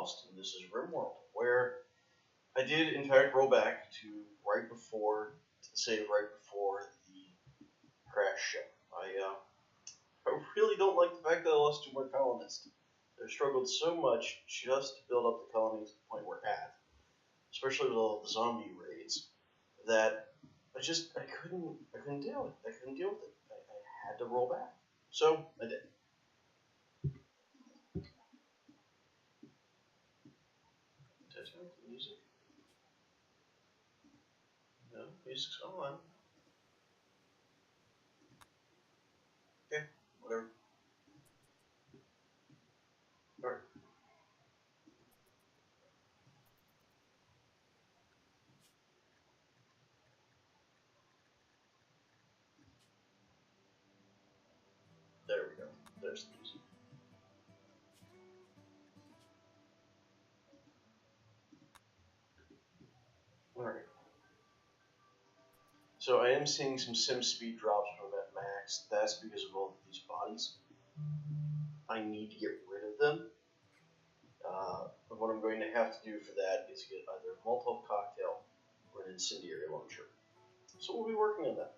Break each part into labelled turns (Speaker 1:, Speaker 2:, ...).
Speaker 1: Lost, and this is Rimworld, where I did in fact roll back to the save right before the crash ship. I really don't like the fact that I lost to my colonist. I struggled so much just to build up the colony to the point we're at, especially with all the zombie raids, that I couldn't deal with it. I couldn't deal with it. I had to roll back. So I did. Music. No, music's on. Okay, whatever. Alright. There we go. There's the music. Alright. So I am seeing some sim speed drops from at max. That's because of all of these bodies. I need to get rid of them. But what I'm going to have to do for that is get either a Molotov cocktail or an incendiary launcher. So we'll be working on that.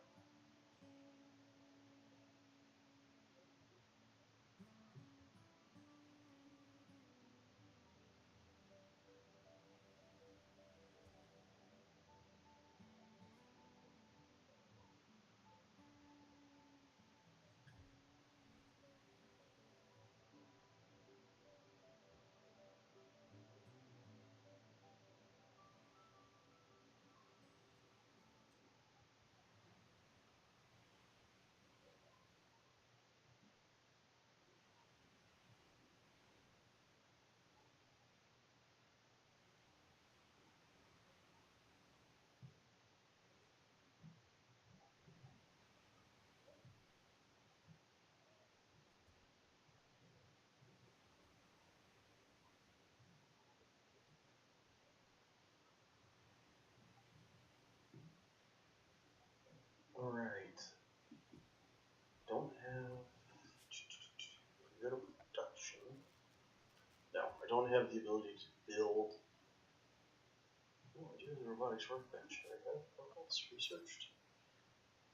Speaker 1: Alright. Don't have... Go to production. No, I don't have the ability to build... Oh, I do have the robotics workbench. Do I have robots researched?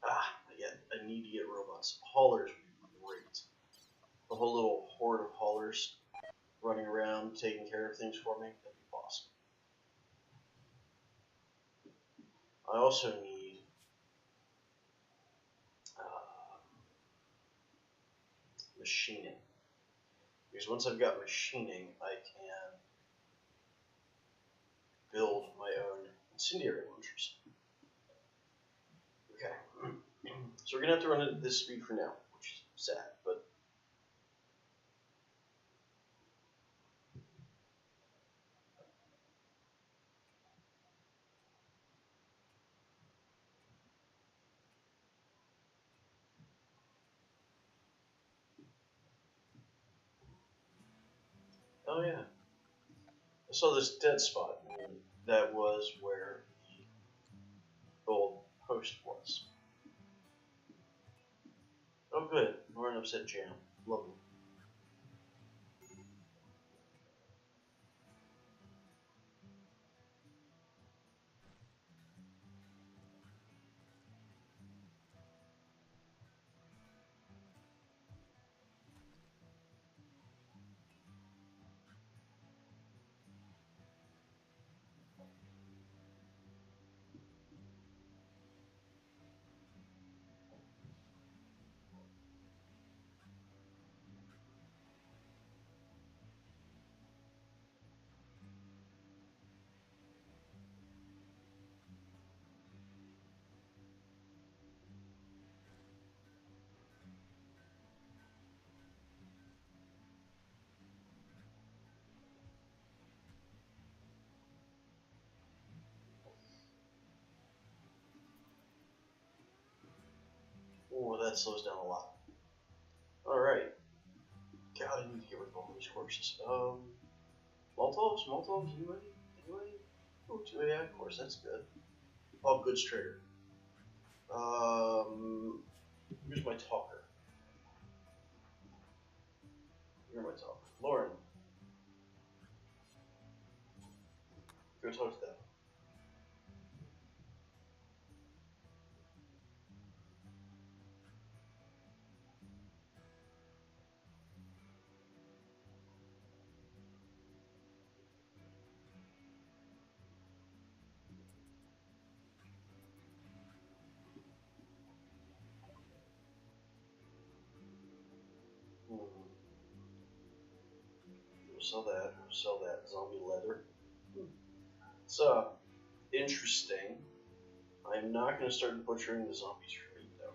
Speaker 1: I need to get robots. Haulers would be great. A whole little horde of haulers running around taking care of things for me. That'd be awesome. I also need machining. Because once I've got machining, I can build my own incendiary launchers. Okay. So we're going to have to run it at this speed for now, which is sad, but... Oh yeah. I saw this dead spot, and that was where the old post was. Oh good, we're an upset jam. Lovely. Oh, that slows down a lot. Alright. God, I need to get rid of all these horses. Molotovs, anybody? Oh, 2 AI, of course, that's good. Oh, goods trader. Here's my talker. You're my talker. Lauren. Go talk to them. Sell that. Sell that zombie leather. It's interesting. I'm not going to start butchering the zombies for meat, though.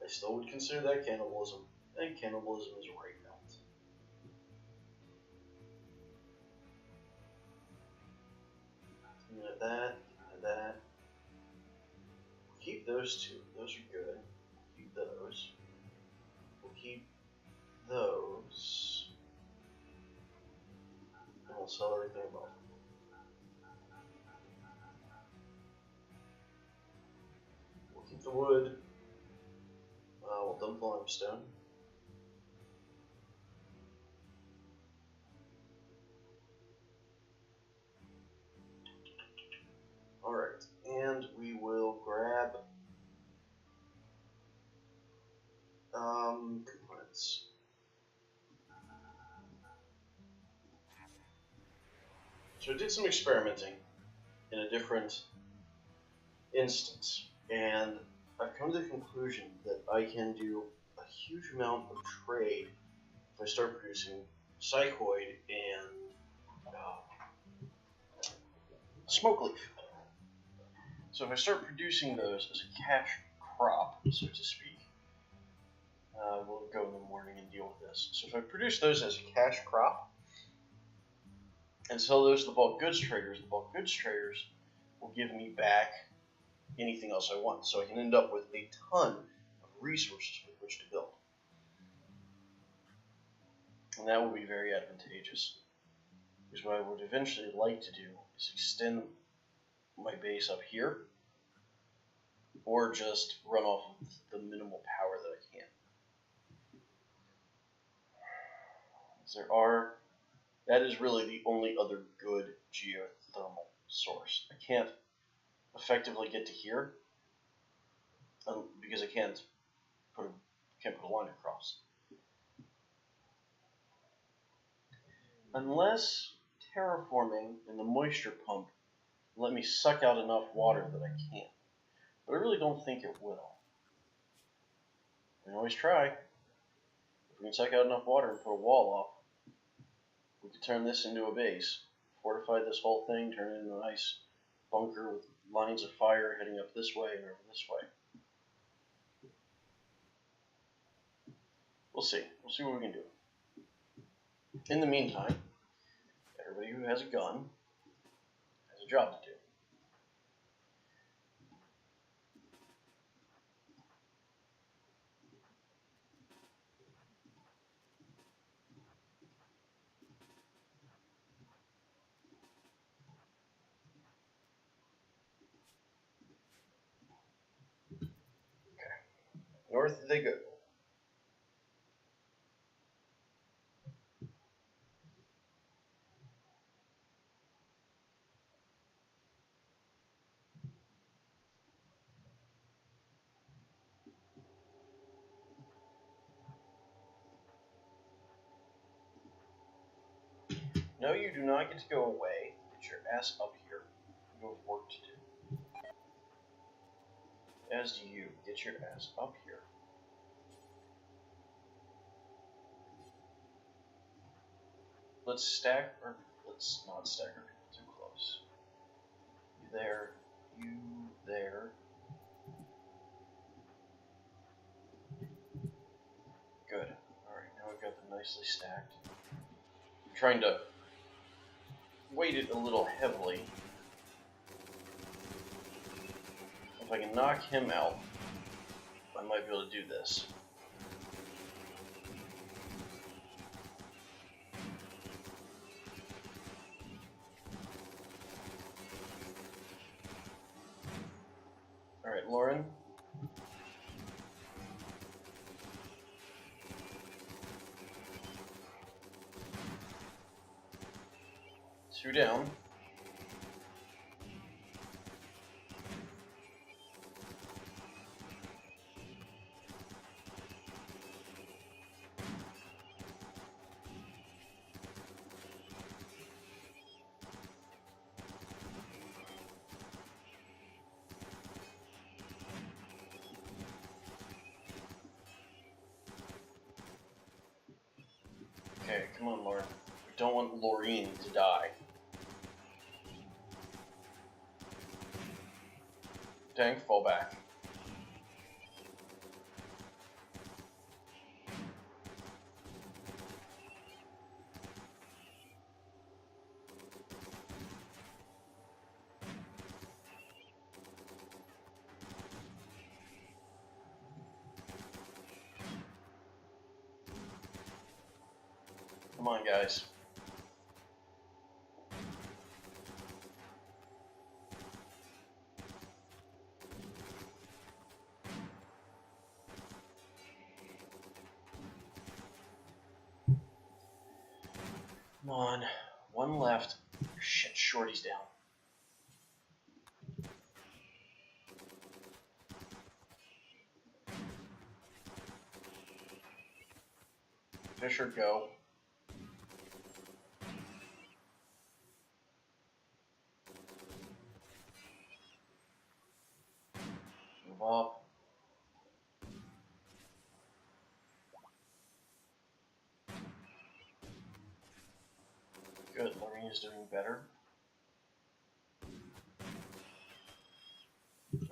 Speaker 1: I still would consider that cannibalism. I think cannibalism is a right balance. That. Keep those two. Those are good. Keep those. We'll keep those. And we'll sell everything above. We'll keep the wood. We'll dump the limestone. Alright, and we will grab components. So I did some experimenting in a different instance, and I've come to the conclusion that I can do a huge amount of trade if I start producing psychoid and smoke leaf. So if I start producing those as a cash crop, so to speak, we'll go in the morning and deal with this. So if I produce those as a cash crop and sell those to the bulk goods traders will give me back anything else I want. So I can end up with a ton of resources with which to build. And that will be very advantageous. Because what I would eventually like to do is extend my base up here, or just run off of the minimal power that I can. That is really the only other good geothermal source. I can't effectively get to here because I can't put a line across. Unless terraforming and the moisture pump let me suck out enough water that I can. But I really don't think it will. We can always try. If we can suck out enough water and put a wall up, we could turn this into a base. Fortify this whole thing, turn it into a nice bunker with lines of fire heading up this way and over this way. We'll see. We'll see what we can do. In the meantime, everybody who has a gun has a job to do. North they go. No, you do not get to go away. Get your ass up here. You have work to do. As do you. Get your ass up here. Let's stack, or let's not stack our people too close. You there, you there. Good. Alright, now we've got them nicely stacked. I'm trying to weight it a little heavily. If I can knock him out, I might be able to do this. Alright, Lauren. Two down. Okay, come on, Lauren. We don't want Laureen to die. Tank, fall back. Come on, guys. Come on. One left. Shit, Shorty's down. Fisher, go. Move up. Good, Lorraine is doing better.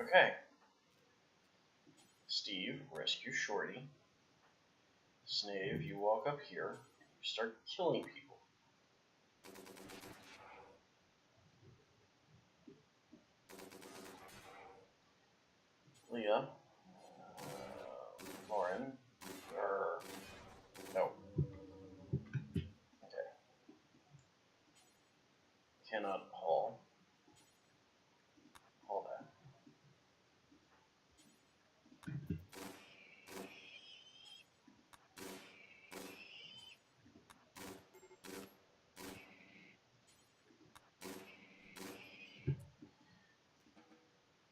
Speaker 1: Okay. Steve, rescue Shorty. Snave, you walk up here. You start killing people. Leah. Lauren. No. Okay. Cannot haul. Haul that.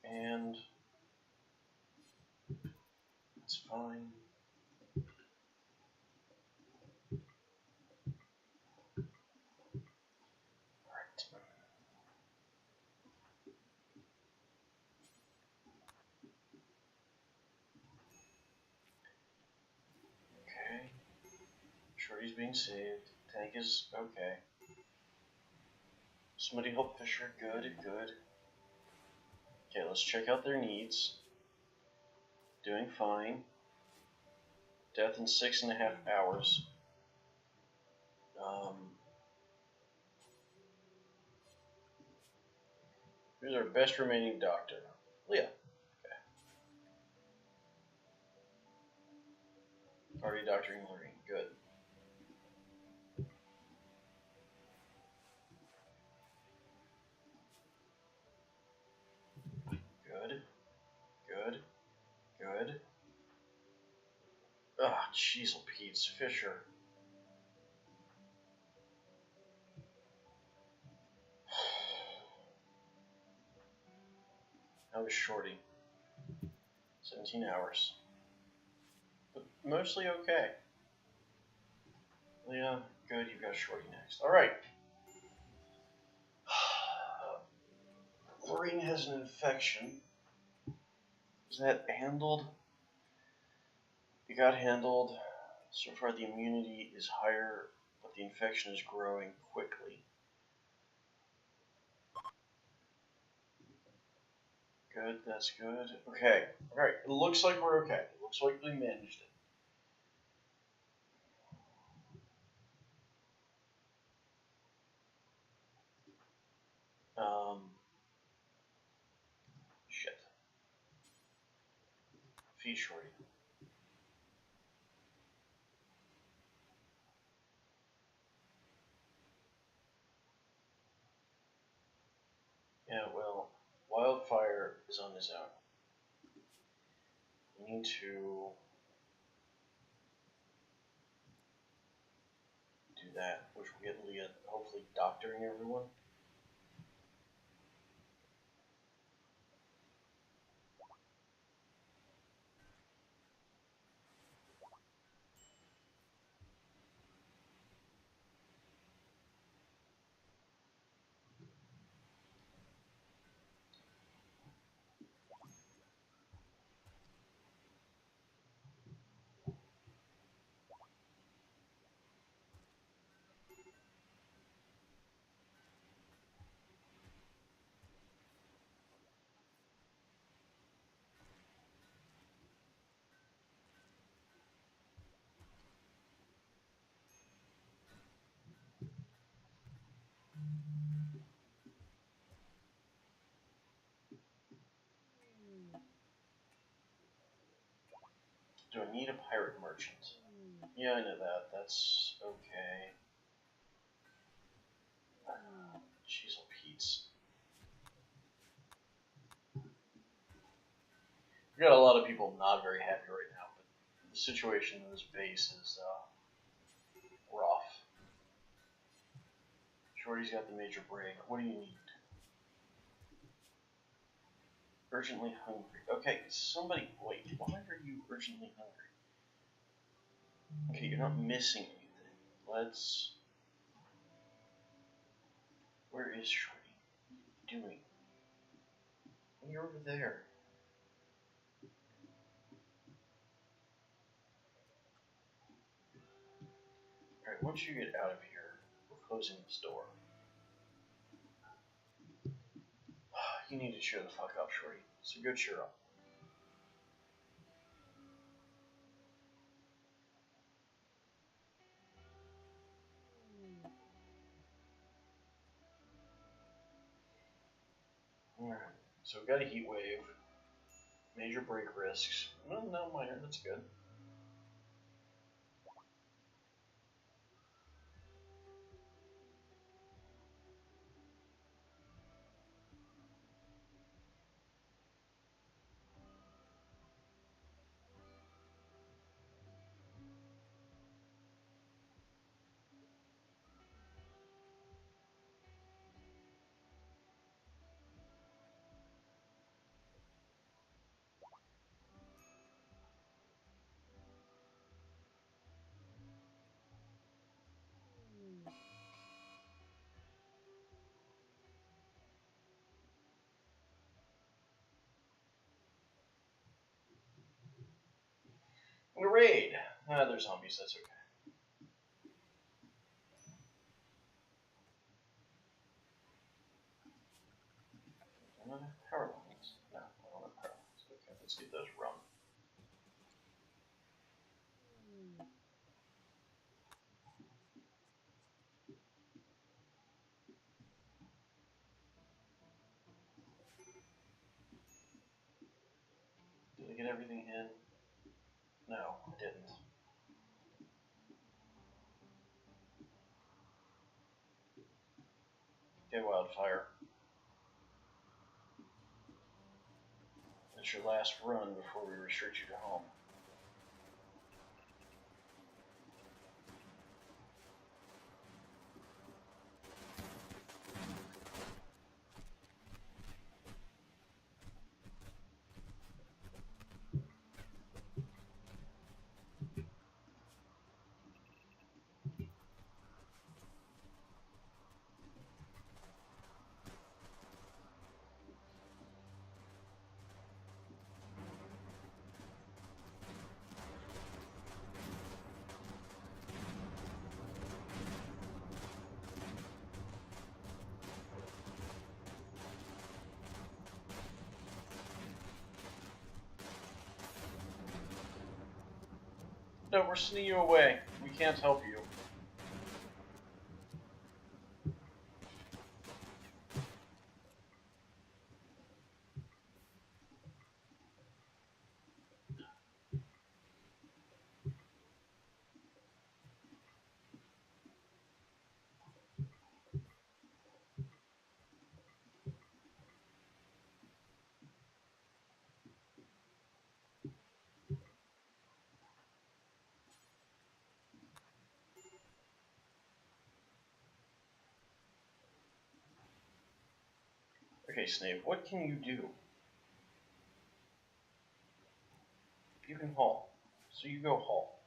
Speaker 1: And it's fine. Alright. Okay. Shorty's being saved. Tank is okay. Somebody help Fisher. Good, good. Okay, let's check out their needs. Doing fine. Death in 6.5 hours. Who's our best remaining doctor? Leah. Okay. Already doctoring Lorraine. Good. Good. Good. Good. Ah, jeez, Pete's Fisher. How is Shorty? 17 hours. But mostly okay. Leah, good, you've got Shorty next. Alright. Lorraine has an infection. Is that handled? It got handled. So far the immunity is higher, but the infection is growing quickly. Good, that's good. Okay, alright, it looks like we're okay. It looks like we managed it. Shit. Feed Shorty. Yeah, well, Wildfire is on his own. We need to do that, which will get Leah hopefully doctoring everyone. need a pirate merchant. Yeah, I know that. That's okay. Jeez, oh Pete's. We've got a lot of people not very happy right now, but the situation in this base is rough. Shorty's got the major break. What do you need? Urgently hungry. Okay, somebody, wait, why are you urgently hungry? Okay, you're not missing anything. Let's... Where is Shorty? What are you doing? You're over there. Alright, once you get out of here, we're closing this door. You need to cheer the fuck up, Shorty. So go cheer up. Alright, so we've got a heat wave. Major break risks. Well, no, minor, that's good. And a raid! Ah, they're zombies, that's okay. I don't have power lines. No, I don't have power lines. Okay, let's get those run. Did I get everything in? No, I didn't. Okay, Wildfire. That's your last run before we restrict you to home. No, we're sending you away. We can't help you. Okay, Snape, what can you do? You can haul. So you go haul.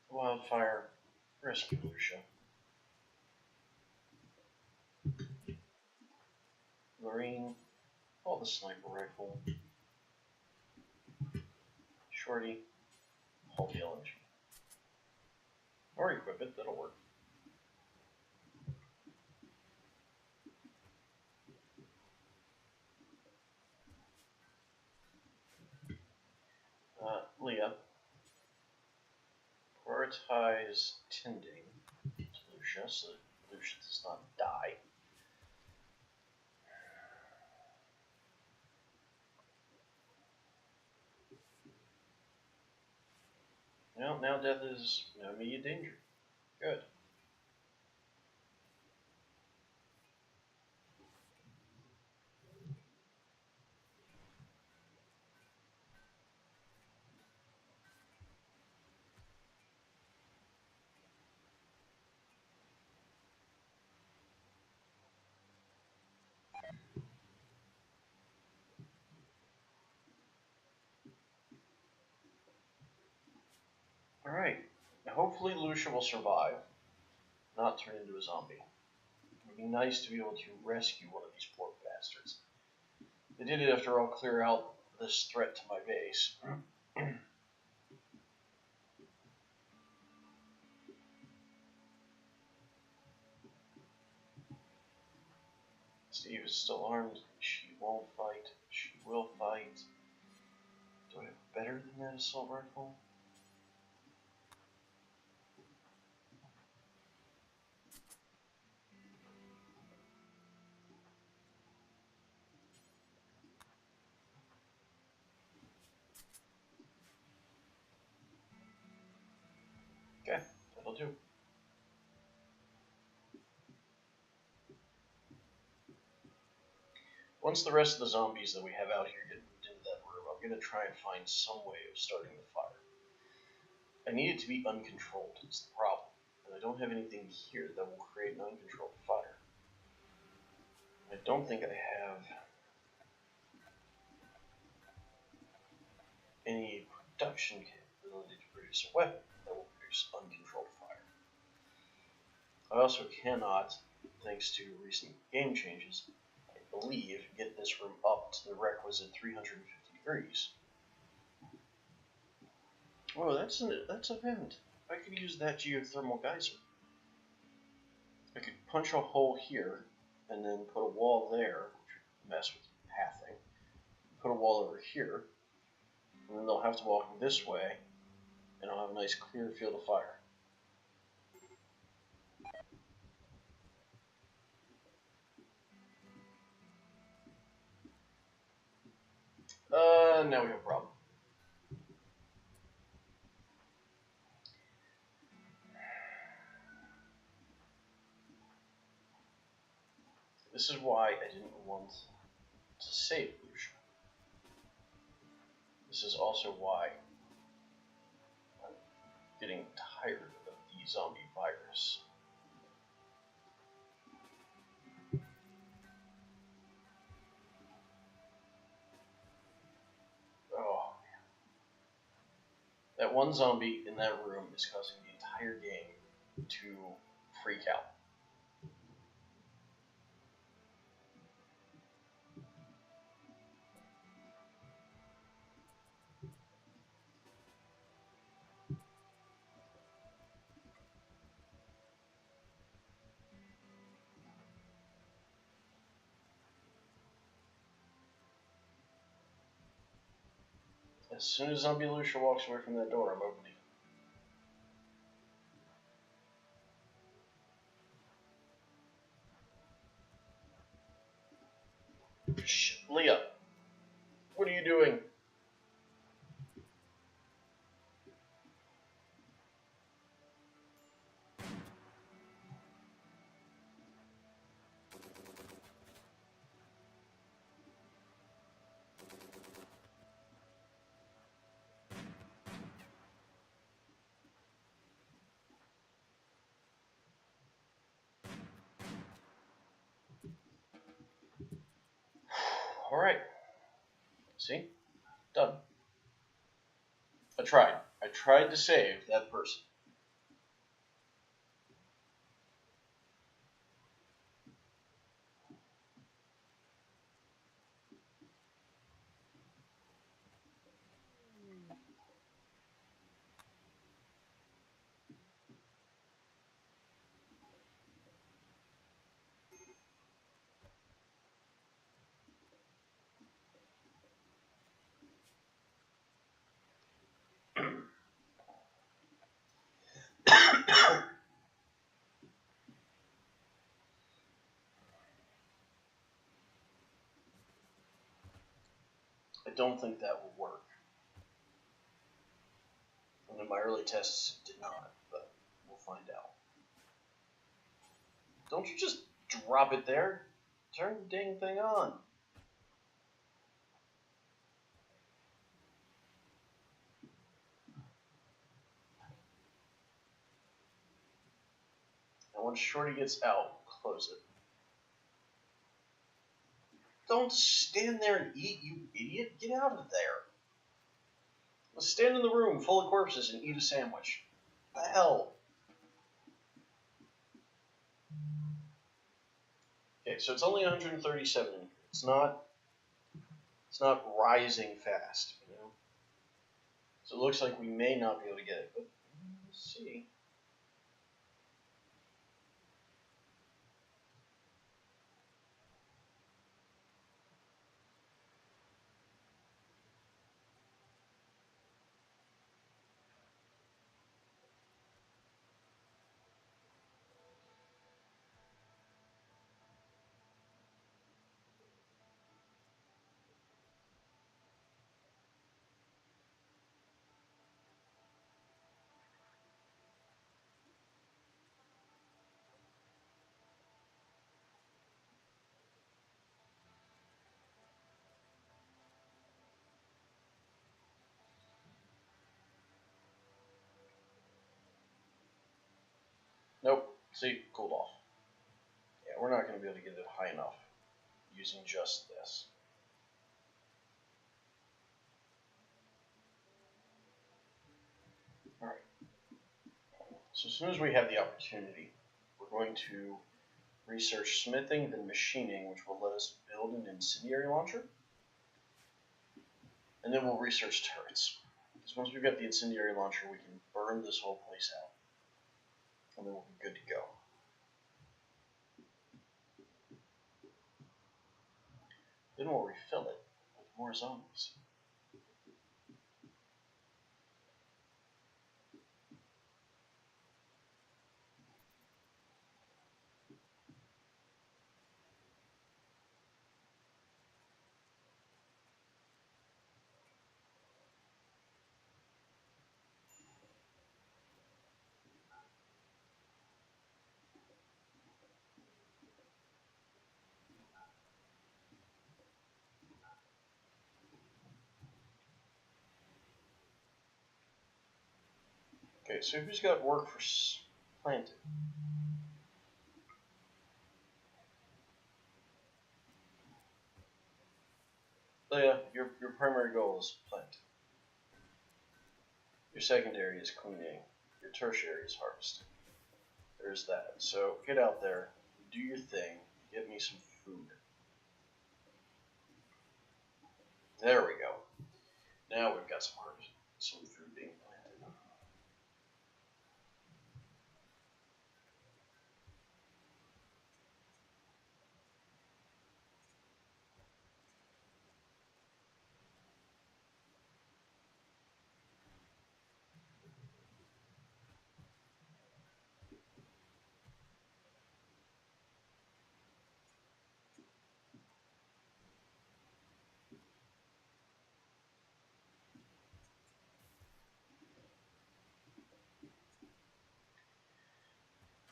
Speaker 1: Wildfire, rescue Lucia. Lorraine, haul the sniper rifle. Shorty, haul the LNG. Or equip it, that'll work. Leah, prioritize tending to Lucia so that Lucia does not die. Well, now death is no immediate danger. Good. Alright. Hopefully Lucia will survive, not turn into a zombie. It would be nice to be able to rescue one of these poor bastards. They did it after I'll clear out this threat to my base. Steve is still armed. She won't fight. She will fight. Do I have better than that assault rifle? Okay, that'll do. Once the rest of the zombies that we have out here get moved into that room, I'm going to try and find some way of starting the fire. I need it to be uncontrolled, is the problem. And I don't have anything here that will create an uncontrolled fire. I don't think I have any production capability to produce a weapon that will produce uncontrolled fire. I also cannot, thanks to recent game changes, I believe, get this room up to the requisite 350 degrees. Oh, that's a vent. I could use that geothermal geyser. I could punch a hole here, and then put a wall there, which would mess with pathing. Put a wall over here, and then they'll have to walk this way, and I'll have a nice clear field of fire. Now we have a problem. This is why I didn't want to save Lucia. This is also why I'm getting tired of the zombie virus. Oh, man. That one zombie in that room is causing the entire game to freak out. As soon as Zombie Lucia walks away from that door, I'm opening it. Shit, Leah, what are you doing? Alright. See? Done. I tried. I tried to save that person. I don't think that will work. And in my early tests, it did not, but we'll find out. Don't you just drop it there? Turn the dang thing on. And when Shorty gets out, close it. Don't stand there and eat, you idiot. Get out of there. Let's stand in the room full of corpses and eat a sandwich. What the hell? Okay, so it's only 137. It's not rising fast, you know. So it looks like we may not be able to get it, but let's see. Nope. See, cooled off. Yeah, we're not going to be able to get it high enough using just this. Alright. So as soon as we have the opportunity, we're going to research smithing, then machining, which will let us build an incendiary launcher. And then we'll research turrets. Because once we've got the incendiary launcher, we can burn this whole place out. And then we'll be good to go. Then we'll refill it with more zombies. Okay, so who's got work for planting? Oh yeah, your primary goal is plant. Your secondary is cleaning. Your tertiary is harvesting. There's that. So get out there, do your thing, get me some food. There we go. Now we've got some food being planted.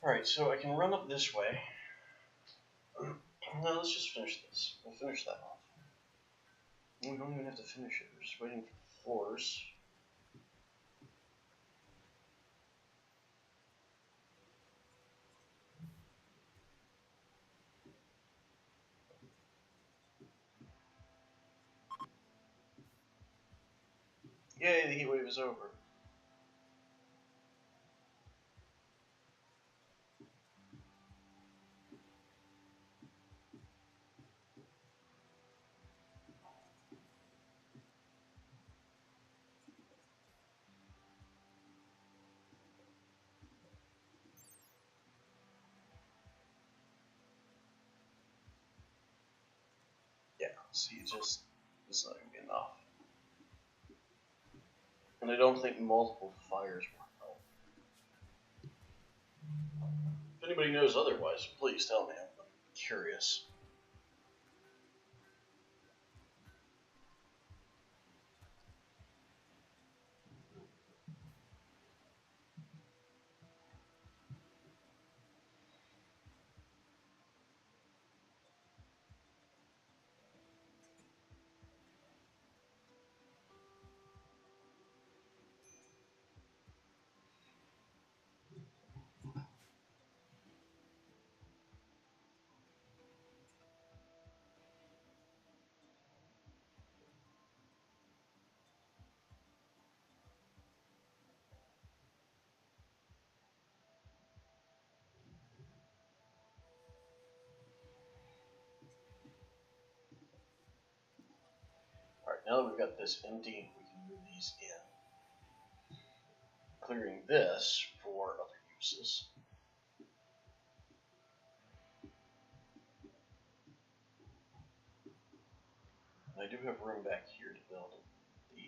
Speaker 1: Alright, so I can run up this way. Now let's just finish this. We'll finish that off. We don't even have to finish it. We're just waiting for the floors. Yay, the heat wave is over. Yeah, see, it's not going to be enough. And I don't think multiple fires will help. If anybody knows otherwise, please tell me. I'm curious. now that we've got this empty, we can move these in. Clearing this for other uses. I do have room back here to build the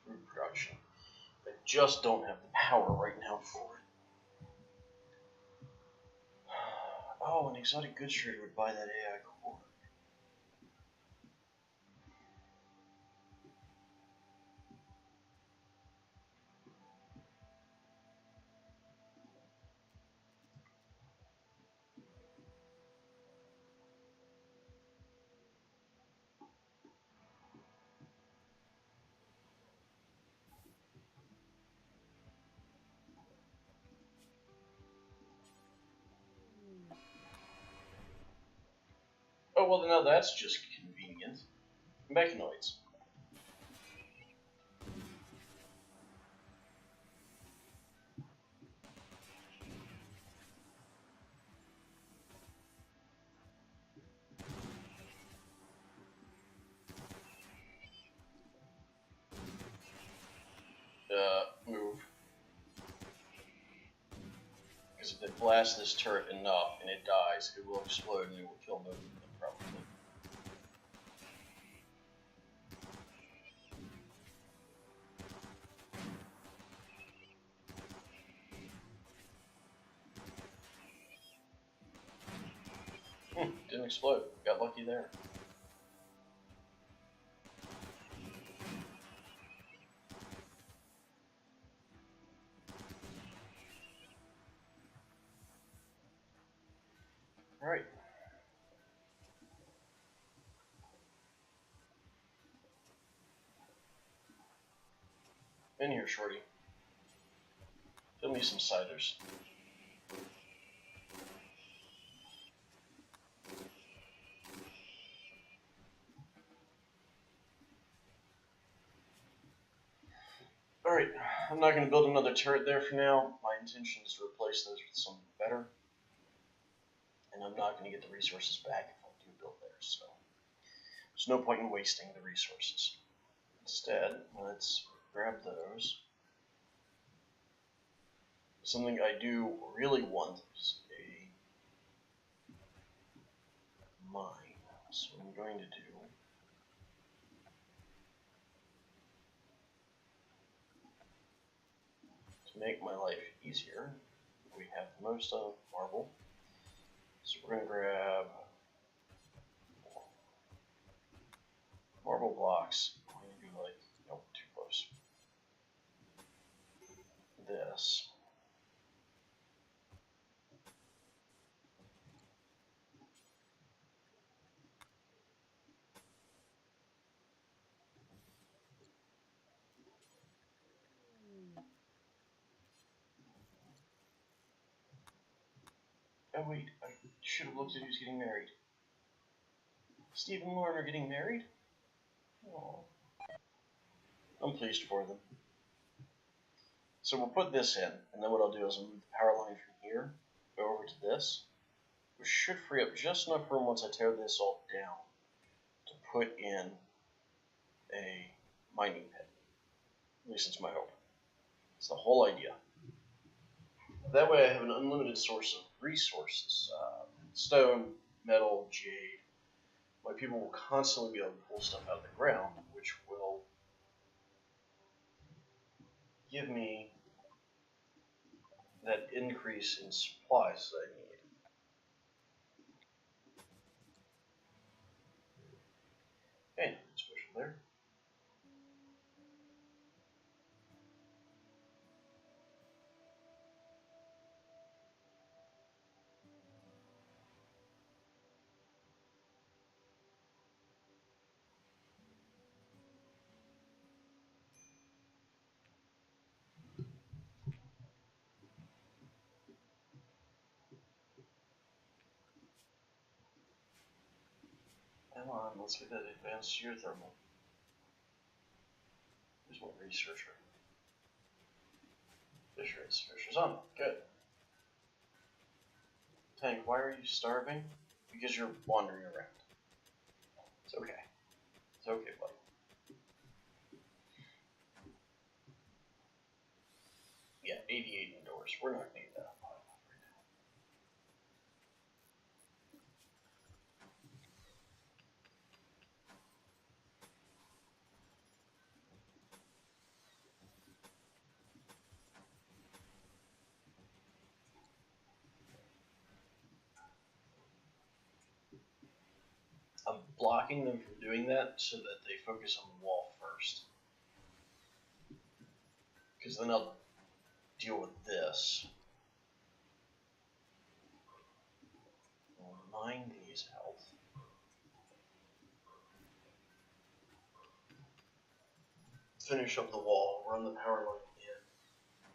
Speaker 1: food production. I just don't have the power right now for it. Oh, an exotic goods trader would buy that AI core. Oh, well, now that's just convenient. Mechanoids. Move. Because if they blast this turret enough and it dies, it will explode and it will kill most of them, probably. Didn't explode. Got lucky there. Alright. In here, shorty. Fill me some ciders. Alright, I'm not going to build another turret there for now. My intention is to replace those with something better. And I'm not going to get the resources back if I do build there, so there's no point in wasting the resources. Instead, let's grab those. Something I do really want is a mine. So what I'm going to do to make my life easier, we have most of marble. So we're going to grab marble blocks. I'm going to do like, nope, too close. This. Oh wait, I should have looked at who's getting married. Steve and Lauren are getting married? Aww. I'm pleased for them. So we'll put this in, and then what I'll do is I'll move the power line from here over to this, which should free up just enough room once I tear this all down to put in a mining pit. At least it's my hope. It's the whole idea. That way I have an unlimited source of resources. Stone, metal, jade. My people will constantly be able to pull stuff out of the ground, which will give me that increase in supplies that I need. Okay, let's push from there. Come on, let's get that advanced geothermal. There's one researcher. Fisher's on. Good. Tank, why are you starving? Because you're wandering around. It's okay. It's okay, buddy. 88 indoors. We're not going to get that hot right now. I'm blocking them from doing that so that they focus on the wall first. Because then I'll deal with this. I'll mine these health. Finish up the wall, run the power line in.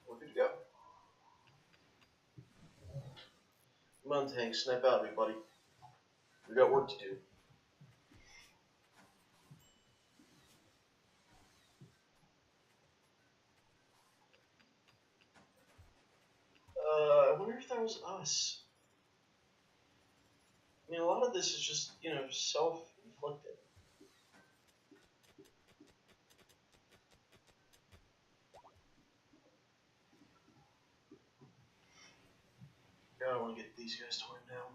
Speaker 1: We're good to go. Come on, tank, snap out of me, buddy. We got work to do. I wonder if that was us. I mean, a lot of this is just, you know, self-inflicted. God, I want to get these guys torn down.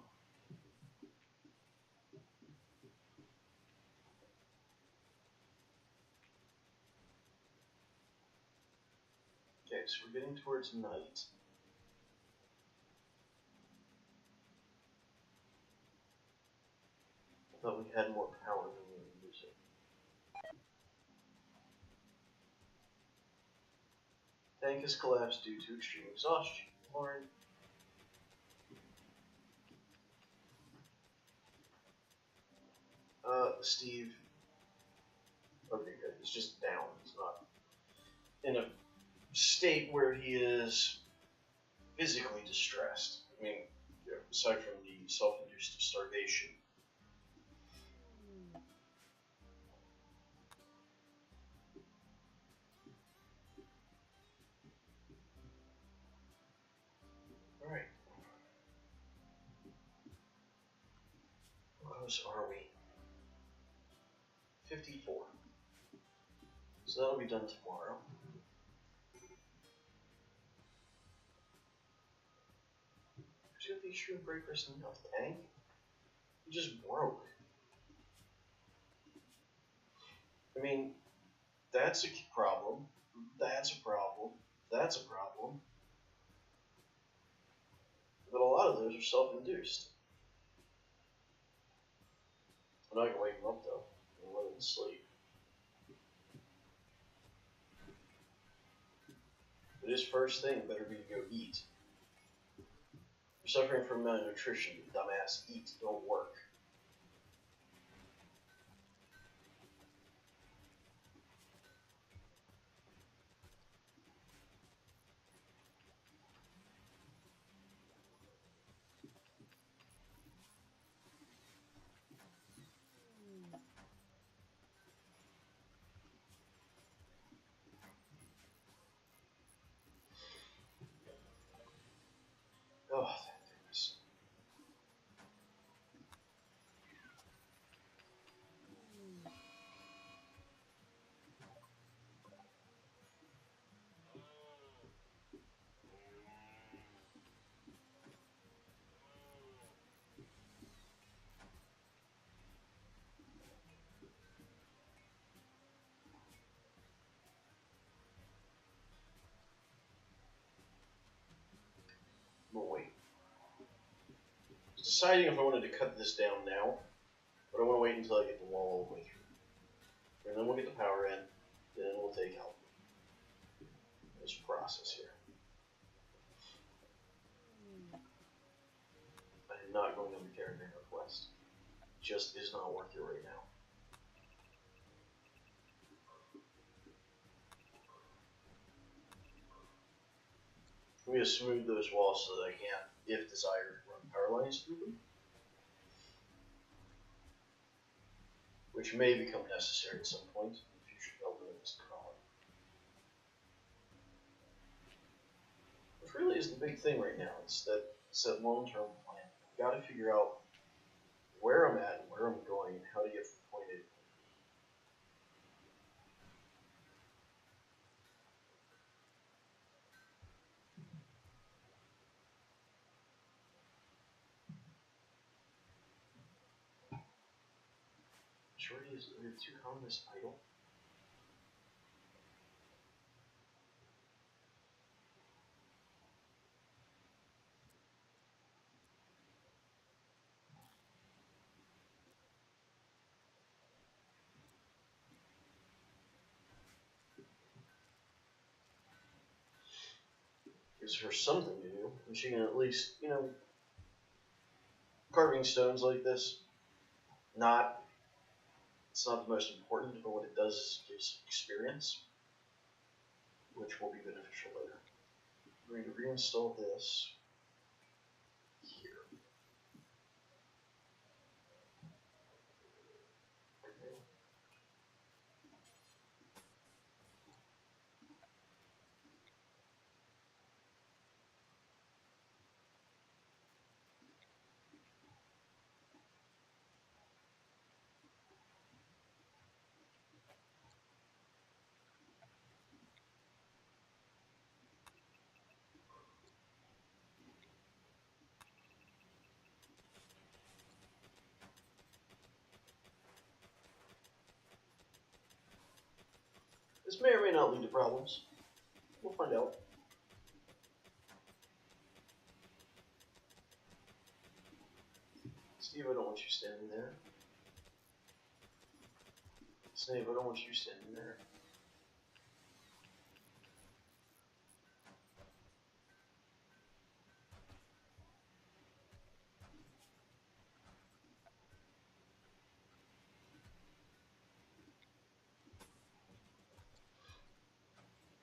Speaker 1: Okay, so we're getting towards night. I thought we had more power than we were using. Tank has collapsed due to extreme exhaustion. Lauren. Steve. Okay, good. He's just down. He's not in a state where he is physically distressed. I mean, you know, aside from the self-induced starvation. Alright. How close are we? 54. So that'll be done tomorrow. Who's got the extreme breakers in the tank? He just broke. I mean, that's a problem. That's a problem. That's a problem. But a lot of those are self-induced. I'm not gonna wake him up though. I'm gonna let him sleep. But his first thing better be to go eat. You're suffering from malnutrition, you dumbass. Eat, don't work. Oh, thank goodness. But wait. I was deciding if I wanted to cut this down now, but I want to wait until I get the wall all the way through. And then we'll get the power in, then we'll take help. This process here. I am not going on the Caravan Northwest. It just is not worth it right now. I'm going to smooth those walls so that I can, if desired, run power lines through them. Which may become necessary at some point in future development of this colony. Which really is the big thing right now. It's that long-term plan. I've got to figure out where I'm at and where I'm going and how to get from point A to point B. Shorty is too colonist idle. Gives her something to do, and she can at least, you know, carving stones like this. It's not the most important, but what it does is gives experience, which will be beneficial later. I'm going to reinstall this here. Okay. This may or may not lead to problems. We'll find out. Steve, I don't want you standing there. Snave, I don't want you standing there.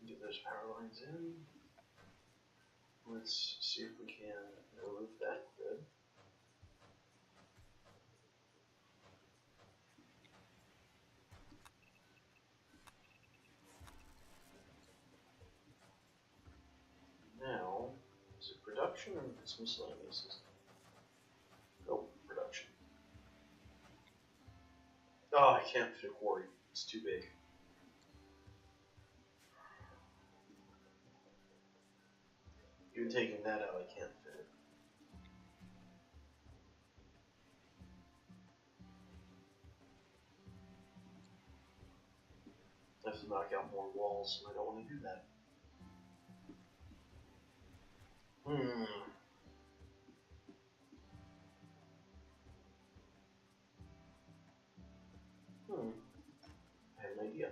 Speaker 1: Get those power lines in. Let's see if we can remove that grid. Now, is it production or is it miscellaneous? Oh, production. Oh, I can't fit a quarry. It's too big. Even taking that out, I can't fit it. I have to knock out more walls, and I don't want to do that. I have an idea.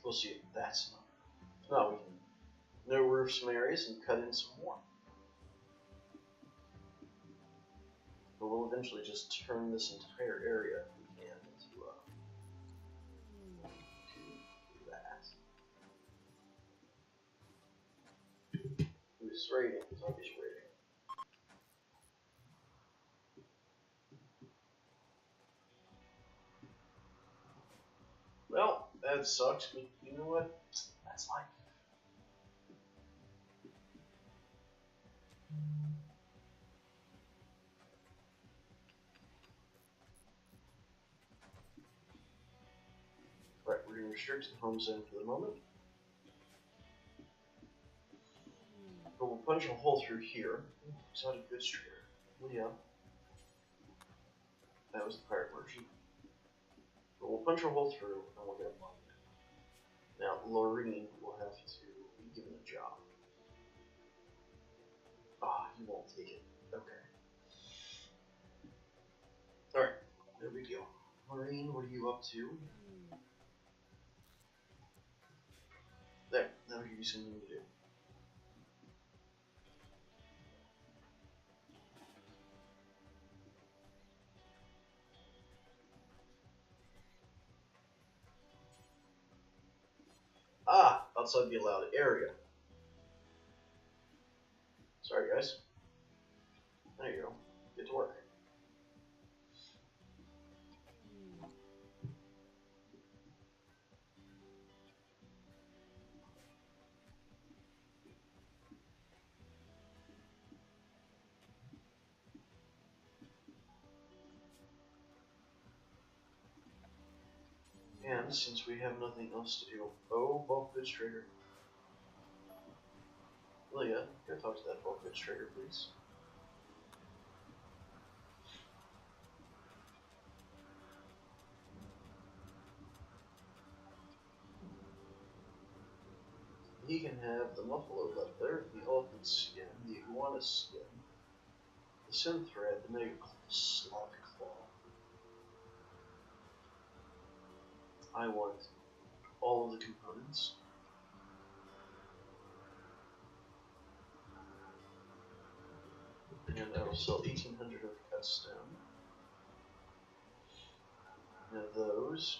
Speaker 1: We'll see if that's enough. No, we can no roof some areas and cut in some more. But we'll eventually just turn this entire area, if we can, into that. Who's rating? Zombie's rating. Well, that sucks, but you know what? That's life. Right, we're going to restrict the home zone for the moment. But we'll punch a hole through here. Exotic goods trader. Yeah. That was the pirate version. But we'll punch a hole through and we'll get a bomb. Now, Lorene will have to be given a job. Ah, he won't take it. Okay. Alright, no big deal. Lorene, what are you up to? There, that'll give you something to do. Ah, outside the allowed area. Sorry, guys. There you go. Get to work. And since we have nothing else to do, oh, bulk goods trader. Lilia, go talk to that bulk goods trader, please. He can have the buffalo leather, the elephant skin, the iguana skin, the synth thread, the mega slug claw. I want all of the components. And I will sell 1,800 of cut stone. Now those.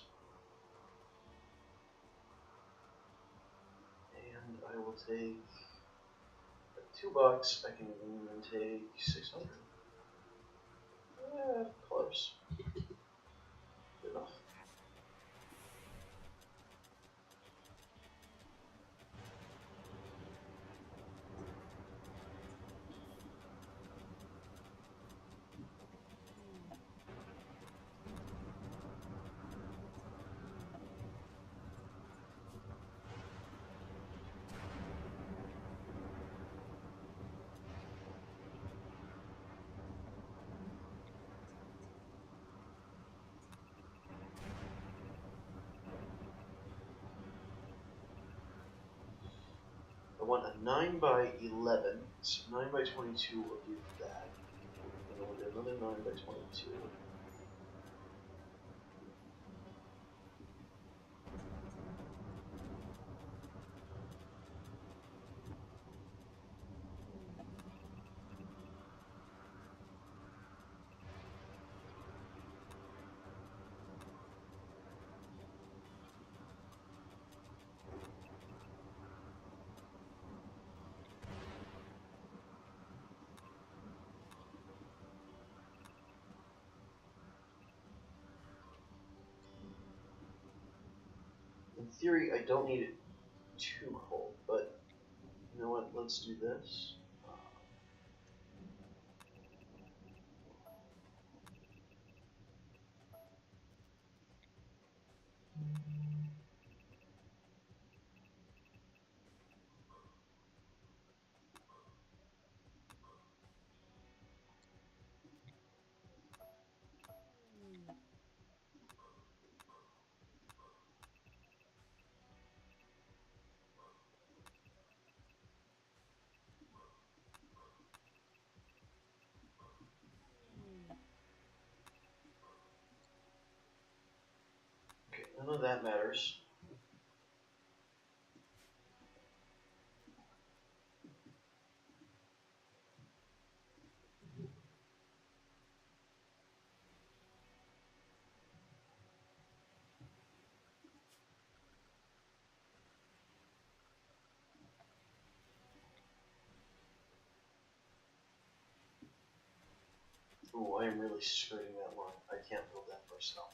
Speaker 1: And I will take $2. I can even take 600. Close. Good enough. I want a 9 by 11, so 9 by 22 will do that. And I want another 9 by 22. In theory, I don't need it too cold, but you know what? Let's do this. Okay, none of that matters. Ooh, I am really skirting that line. I can't build that myself.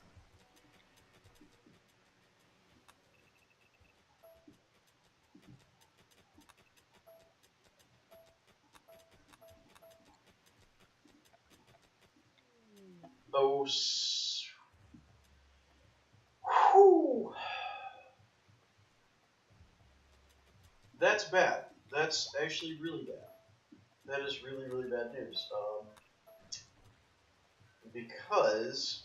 Speaker 1: Oh, whew. That's bad. That's actually really bad. That is really, really bad news. Because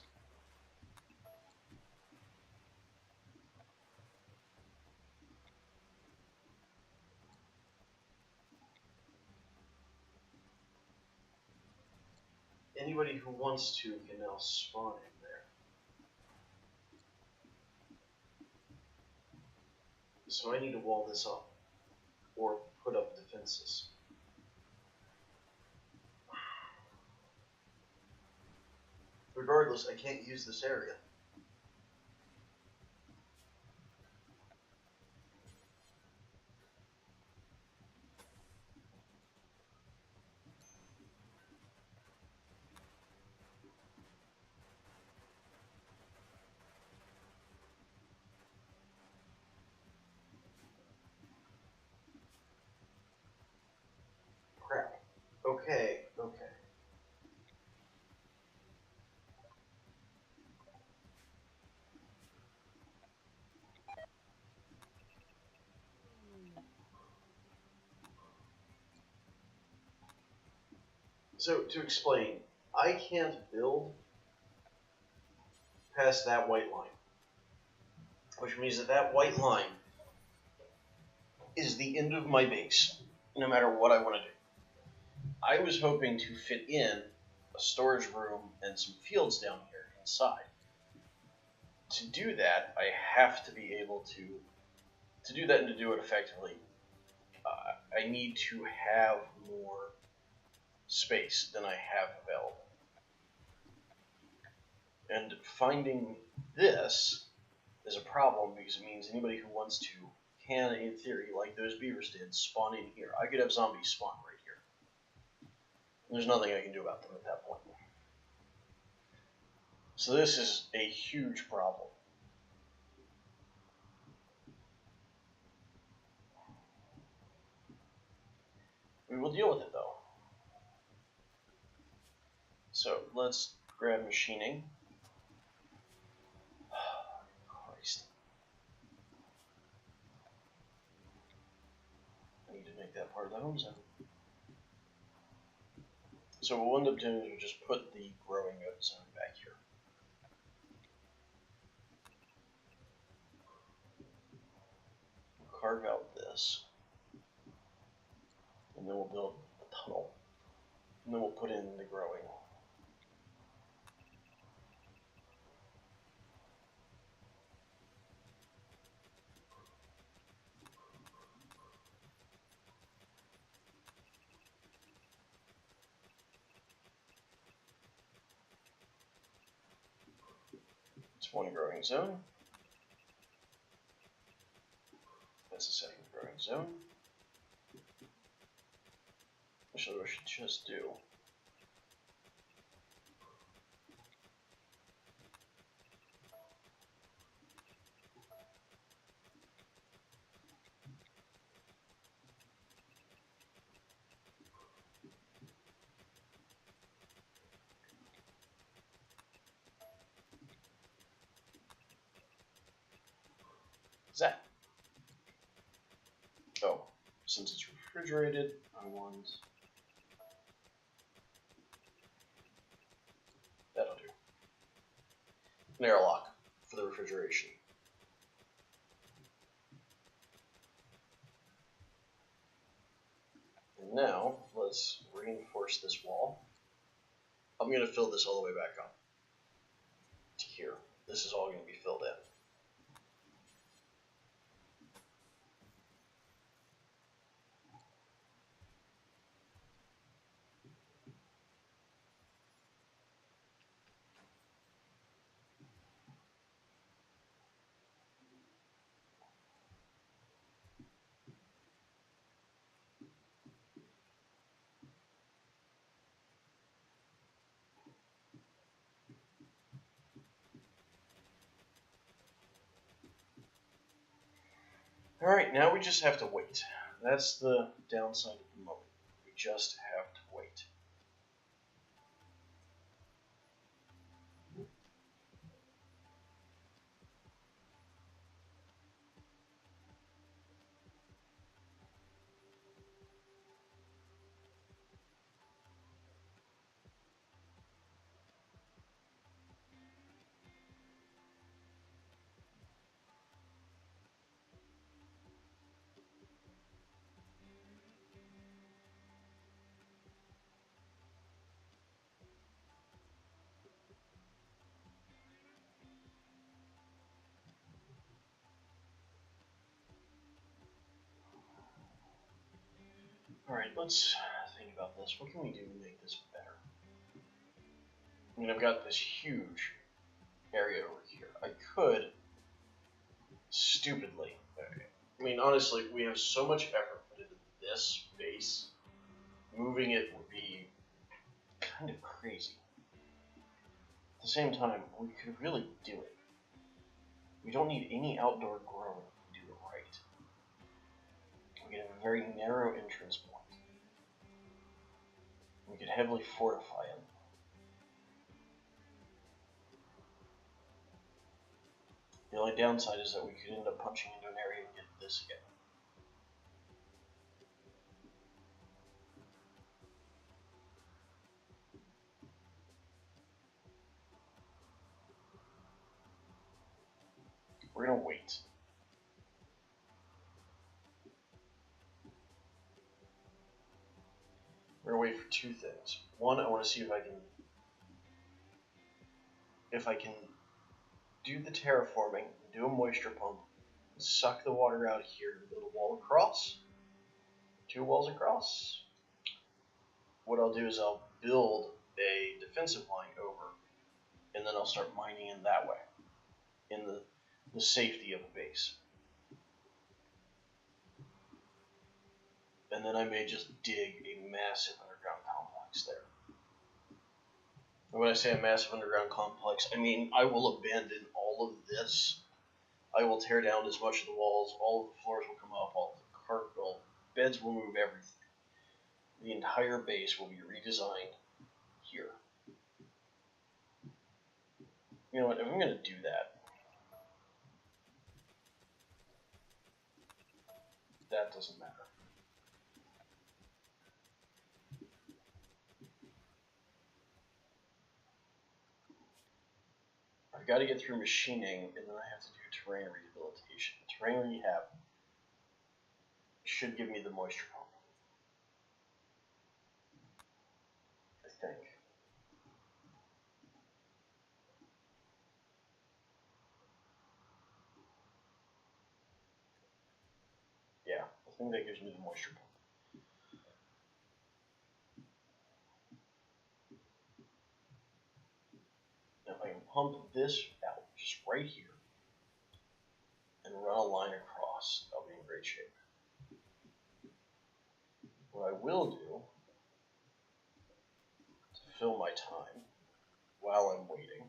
Speaker 1: anybody who wants to can now spawn in there. So I need to wall this up, or put up defenses. Regardless, I can't use this area. Crap. Okay. So, to explain, I can't build past that white line. Which means that that white line is the end of my base, no matter what I want to do. I was hoping to fit in a storage room and some fields down here inside. To do that, I have to be able to do that and to do it effectively. I need to have more space than I have available. And finding this is a problem because it means anybody who wants to can, in theory, like those beavers did, spawn in here. I could have zombies spawn right here. There's nothing I can do about them at that point. So this is a huge problem. We will deal with it, though. So let's grab machining. Christ. I need to make that part of the home zone. So what we'll end up doing is we'll just put the growing zone back here. We'll carve out this. And then we'll build a tunnel. And then we'll put in the growing. It's one growing zone. That's the second growing zone. Actually, what I should just do is that. Oh, since it's refrigerated, I want that'll do. An airlock for the refrigeration. And now let's reinforce this wall. I'm going to fill this all the way back up to here. This is all going to be filled in. Alright, now we just have to wait. That's the downside at the moment. We just have to wait. Alright, let's think about this. What can we do to make this better? I mean, I've got this huge area over here. I could, stupidly, I mean, honestly, we have so much effort put into this base. Moving it would be kind of crazy. At the same time, we could really do it. We don't need any outdoor growing if we do it right. We could have a very narrow entrance point. We could heavily fortify it. The only downside is that we could end up punching into an area and get this again. We're gonna wait. We're gonna wait for two things. One, I want to see if I can do the terraforming, do a moisture pump, suck the water out here and build a wall across. 2 walls across. What I'll do is I'll build a defensive line over, and then I'll start mining in that way, in the safety of the base. And then I may just dig a massive underground complex there. And when I say a massive underground complex, I mean I will abandon all of this. I will tear down as much of the walls, all of the floors will come up, all of the carpet, beds will move, everything. The entire base will be redesigned here. You know what, if I'm going to do that, that doesn't matter. I've got to get through machining, and then I have to do terrain rehabilitation. The terrain rehab should give me the moisture pump, I think. Yeah, I think that gives me the moisture pump. Now if I can pump this out just right here and run a line across, I'll be in great shape. What I will do to fill my time while I'm waiting,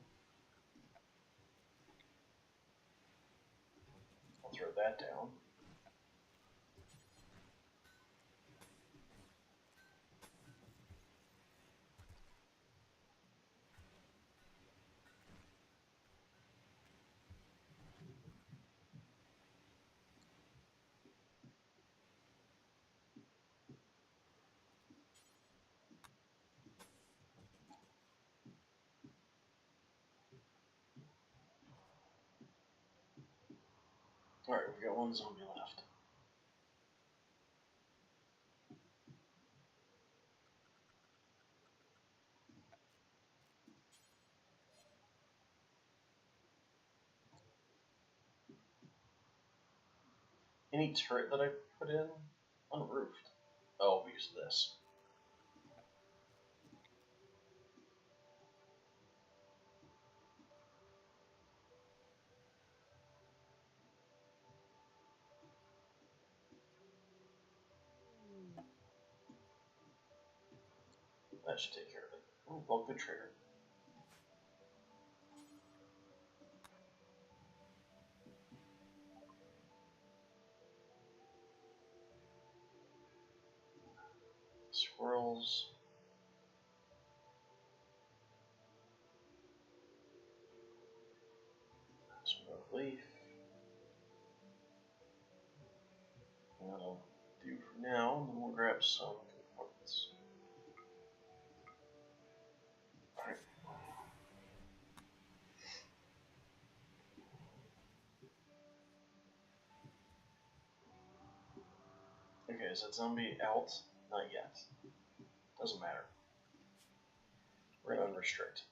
Speaker 1: I'll throw that down. Alright, we've got 1 zombie left. Any turret that I put in? Unroofed. Oh, we use this. That should take care of it. Oh, bulk the trigger. Squirrels. Some leaf. And that'll do for now. And then we'll grab some components. Alright. Okay, is that zombie out? Not yet. Doesn't matter. We're gonna unrestrict.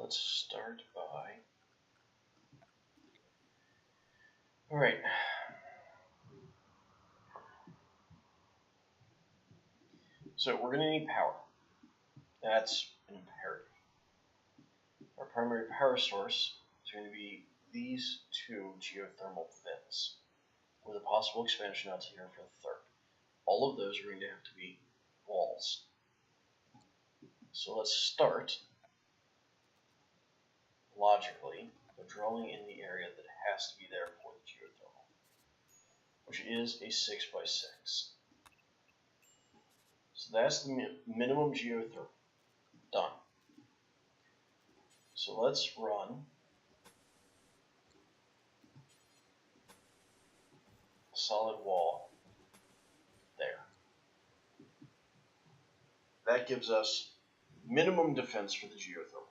Speaker 1: let's start by... Alright. So we're going to need power. That's an imperative. Our primary power source is going to be these two geothermal vents, with a possible expansion out to here for the third. All of those are going to have to be walls. So let's start, logically, by drawing in the area that has to be there for the geothermal, which is a 6 by 6. So that's the minimum geothermal. Done. So let's run a solid wall there. That gives us minimum defense for the geothermal.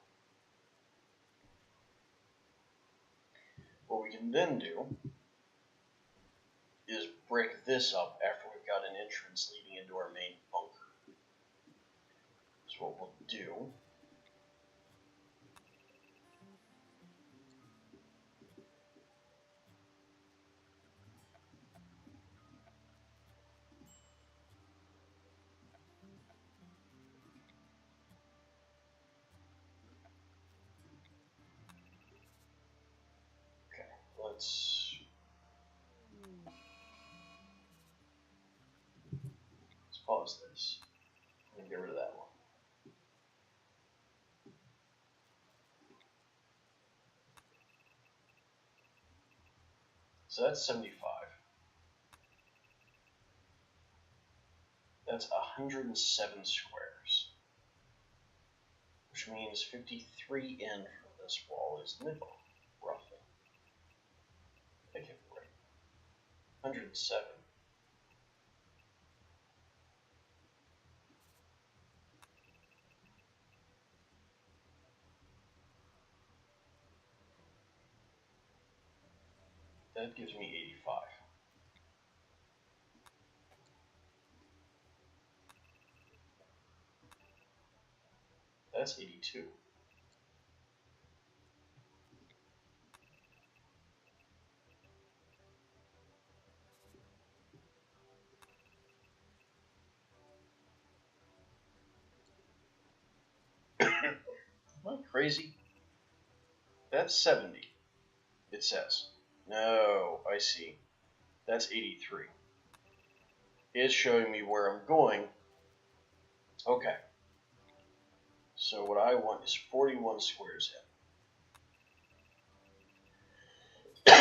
Speaker 1: What we can then do is break this up after we've got an entrance leading into our main bunker. So what we'll do let's pause this and get rid of that one. So that's 75. That's 107 squares, which means 53 in from this wall is middle, roughly. I get it right. 107. That gives me 85. That's 82. Am I crazy? That's 70, it says. No, I see. That's 83. It's showing me where I'm going. Okay. So what I want is 41 squares in.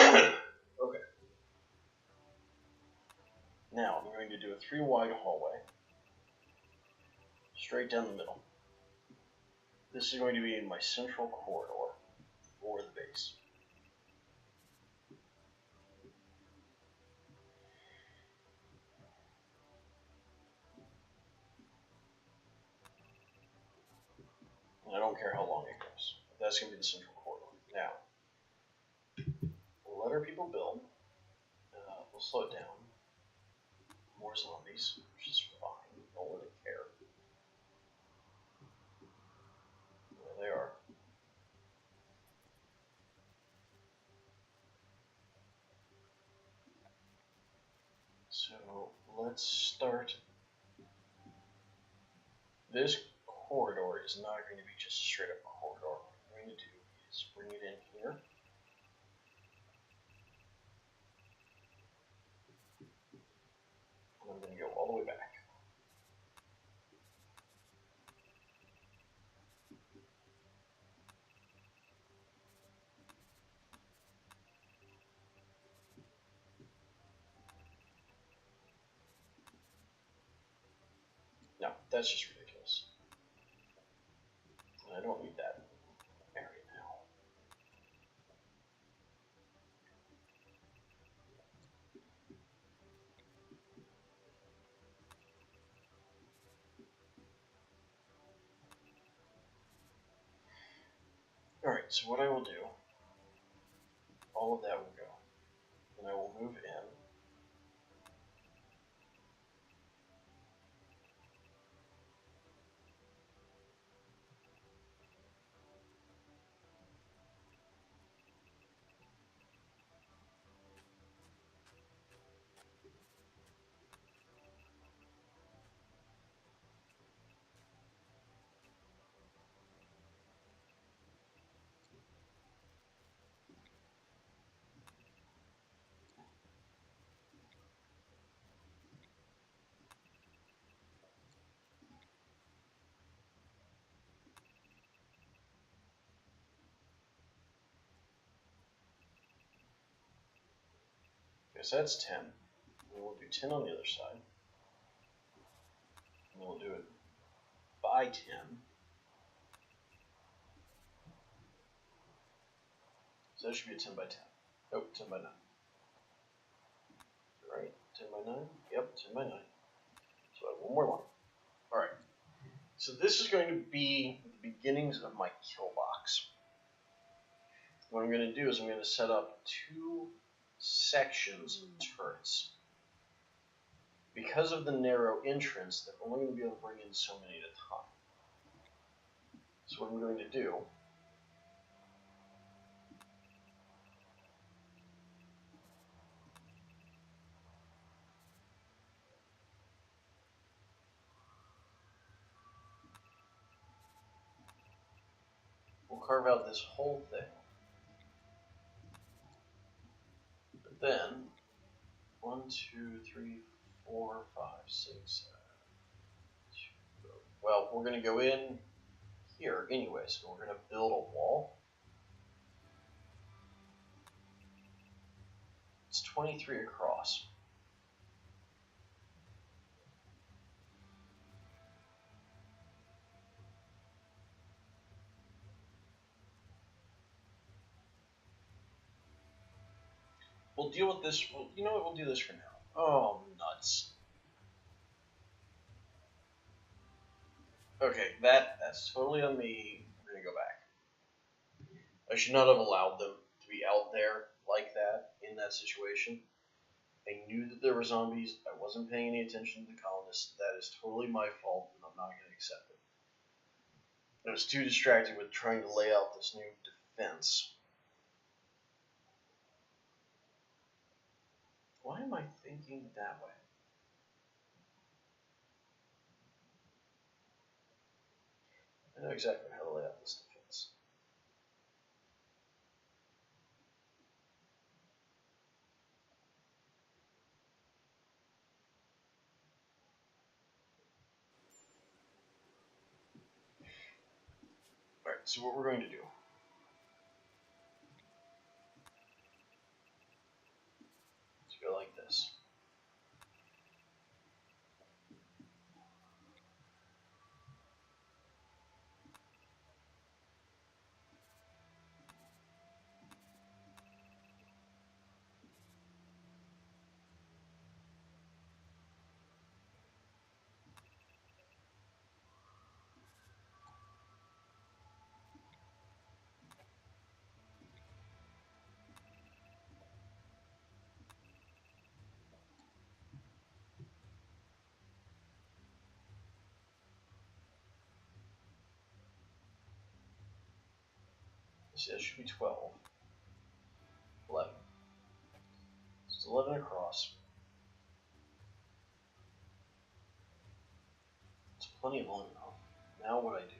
Speaker 1: Okay. Now I'm going to do a 3 wide hallway, straight down the middle. This is going to be in my central corridor, or the base. And I don't care how long it goes. That's going to be the central corridor. Now, we'll let our people build. We'll slow it down. More zombies, which is fine. Don't really care. There they are. So let's start. This corridor is not going to be just a straight up corridor. What I'm going to do is bring it in here. And I'm going to go all the way back. No, that's just ridiculous. I don't need that area now. Alright, so what I will do, all of that will go. And I will move in. Okay, so that's 10. And we'll do 10 on the other side. And then we'll do it by 10. So that should be a 10 by 10. Nope, 10 by 9. Right, 10 by 9? Yep, 10 by 9. So I have one more line. Alright. So this is going to be the beginnings of my kill box. What I'm going to do is I'm going to set up 2 sections of turrets. Because of the narrow entrance, they're only going to be able to bring in so many at a time. So what I'm going to do we'll carve out this whole thing. But then 1, 2, 3, 4, 5, 6, 7. Well, we're going to go in here anyway, so we're going to build a wall. It's 23 across. We'll deal with this. You know what? We'll do this for now. Oh, nuts. Okay, that's totally on me. We're going to go back. I should not have allowed them to be out there like that in that situation. I knew that there were zombies. I wasn't paying any attention to the colonists. That is totally my fault, and I'm not going to accept it. I was too distracted with trying to lay out this new defense. Why am I thinking that way? I know exactly how to lay out this defense. Alright, so what we're going to do. Let's go like this. See, that should be 12. 11. It's 11 across. It's plenty of long enough. Now what I do.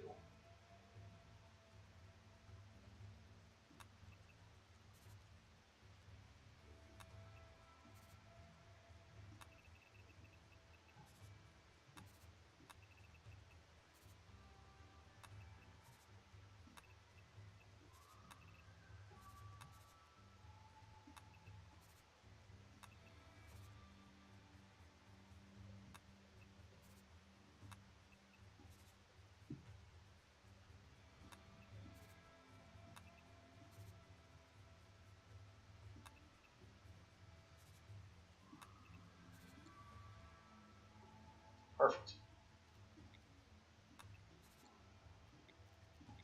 Speaker 1: Perfect.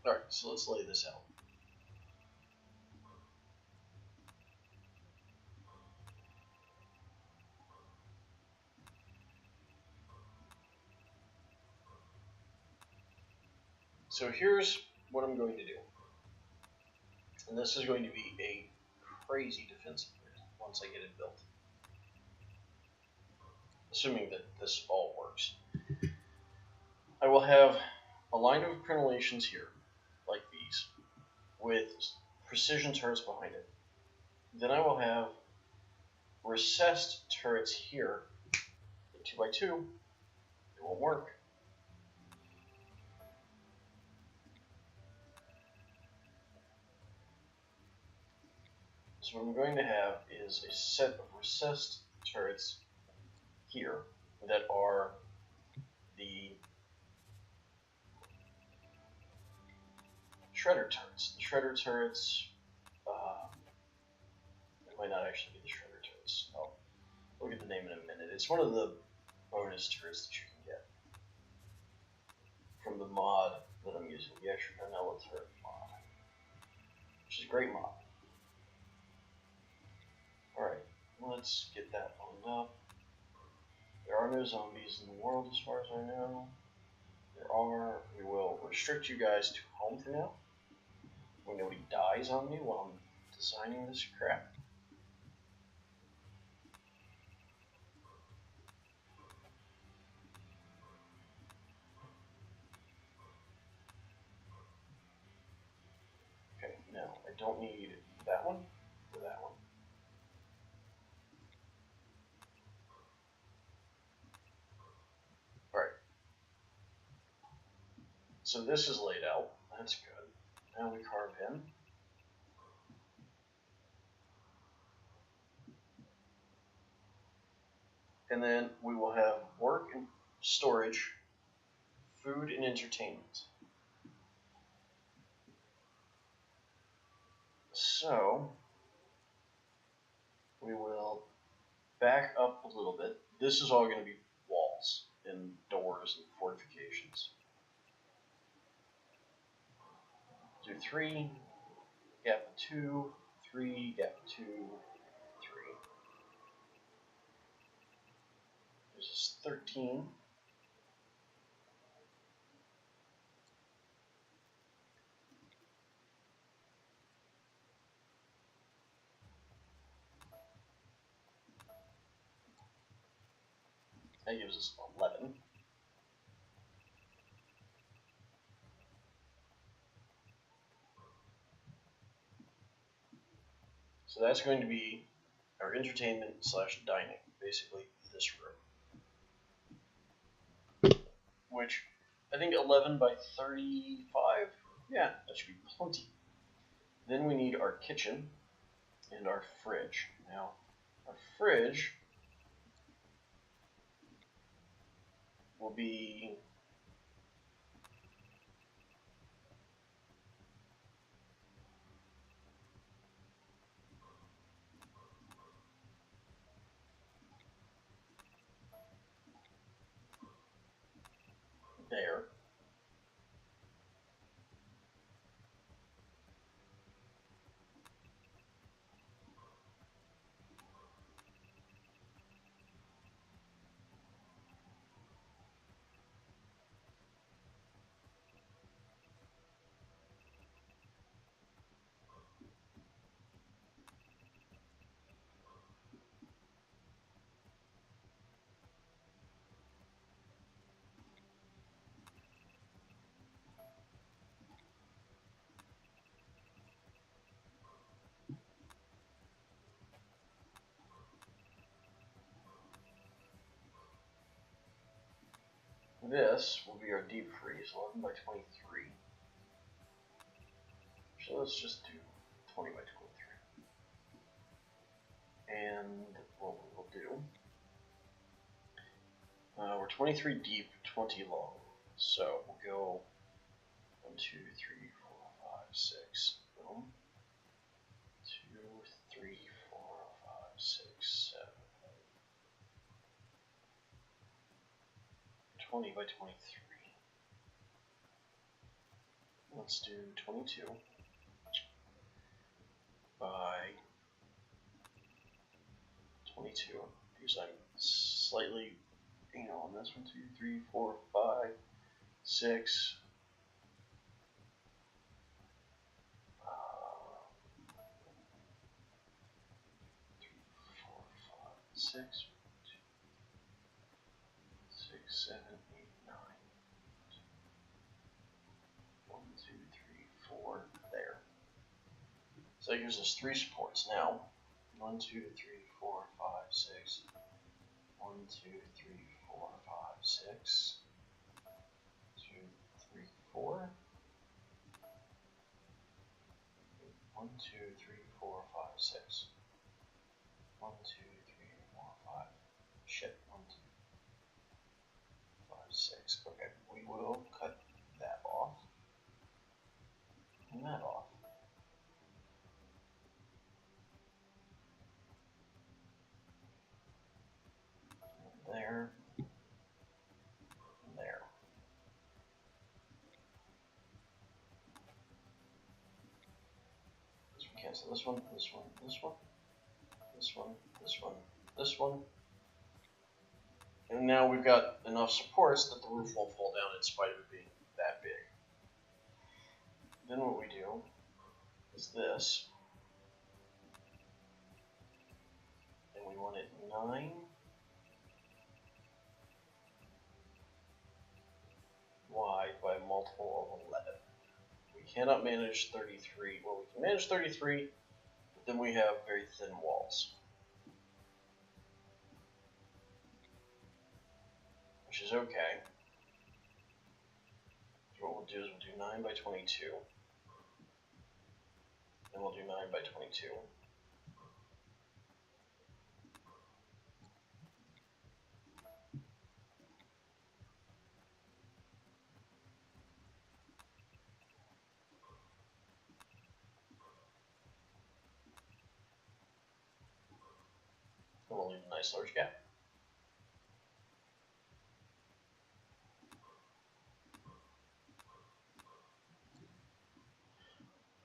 Speaker 1: Alright, so let's lay this out. So here's what I'm going to do. And this is going to be a crazy defensive grid once I get it built. Assuming that this all works. I will have a line of crenellations here, like these, with precision turrets behind it. Then I will have recessed turrets here, 2x2. It won't work. So what I'm going to have is a set of recessed turrets here that are the shredder turrets. The shredder turrets, it might not actually be the shredder turrets. I'll look at the name in a minute. It's one of the bonus turrets that you can get from the mod that I'm using, the extra vanilla turret mod, which is a great mod. Alright, let's get that opened up. There are no zombies in the world as far as I know. There are. We will restrict you guys to home for now. When nobody dies on me while I'm designing this crap. Okay, now I don't need that one or that one. Alright. So this is laid out. That's good. Now we carve in. And then we will have work and storage, food and entertainment. So we will back up a little bit. This is all going to be walls and doors and fortifications. Do 3, gap 2, 3, gap 2, 3. This is 13. That gives us 11. So that's going to be our entertainment / dining, basically this room. Which, I think 11 by 35? Yeah, that should be plenty. Then we need our kitchen and our fridge. Now, our fridge will be there. This will be our deep freeze, 11 by 23. So let's just do 20 by 23. And what we will do, we're 23 deep, 20 long. So we'll go 1, 2, 3, 4, 5, 6. Boom. 2, 3, 4, 5, 6, 7. 20 by 23. Let's do 22 by 22, because I'm slightly anal on this. 1, 2, 3, 4, 5, 6. 3, 4, 5, 6. 6, 7, 8, 9. 1, 2, 3, 4. There. So that gives us 3 supports now. 1, 2, 3, 4, 5, 6. 1, 2, 3, 4, 5, 6. 2, 3, 4. 1, 1, 2, 3, 4, 5, 6. 1, 2, 3, 4, 5. Shit. 1, 2, 5, 6. Okay, we will cut that off. And that off. There. And there. This one cancel this one, this one, this one, this one, this one, this one. And now we've got enough supports that the roof won't fall down in spite of it being that big. Then what we do is this. And we want it 9 wide by a multiple of 11. We cannot manage 33. Well, we can manage 33, but then we have very thin walls. Which is okay. So what we'll do is we'll do 9 by 22. And we'll do 9 by 22. And we'll leave a nice large gap.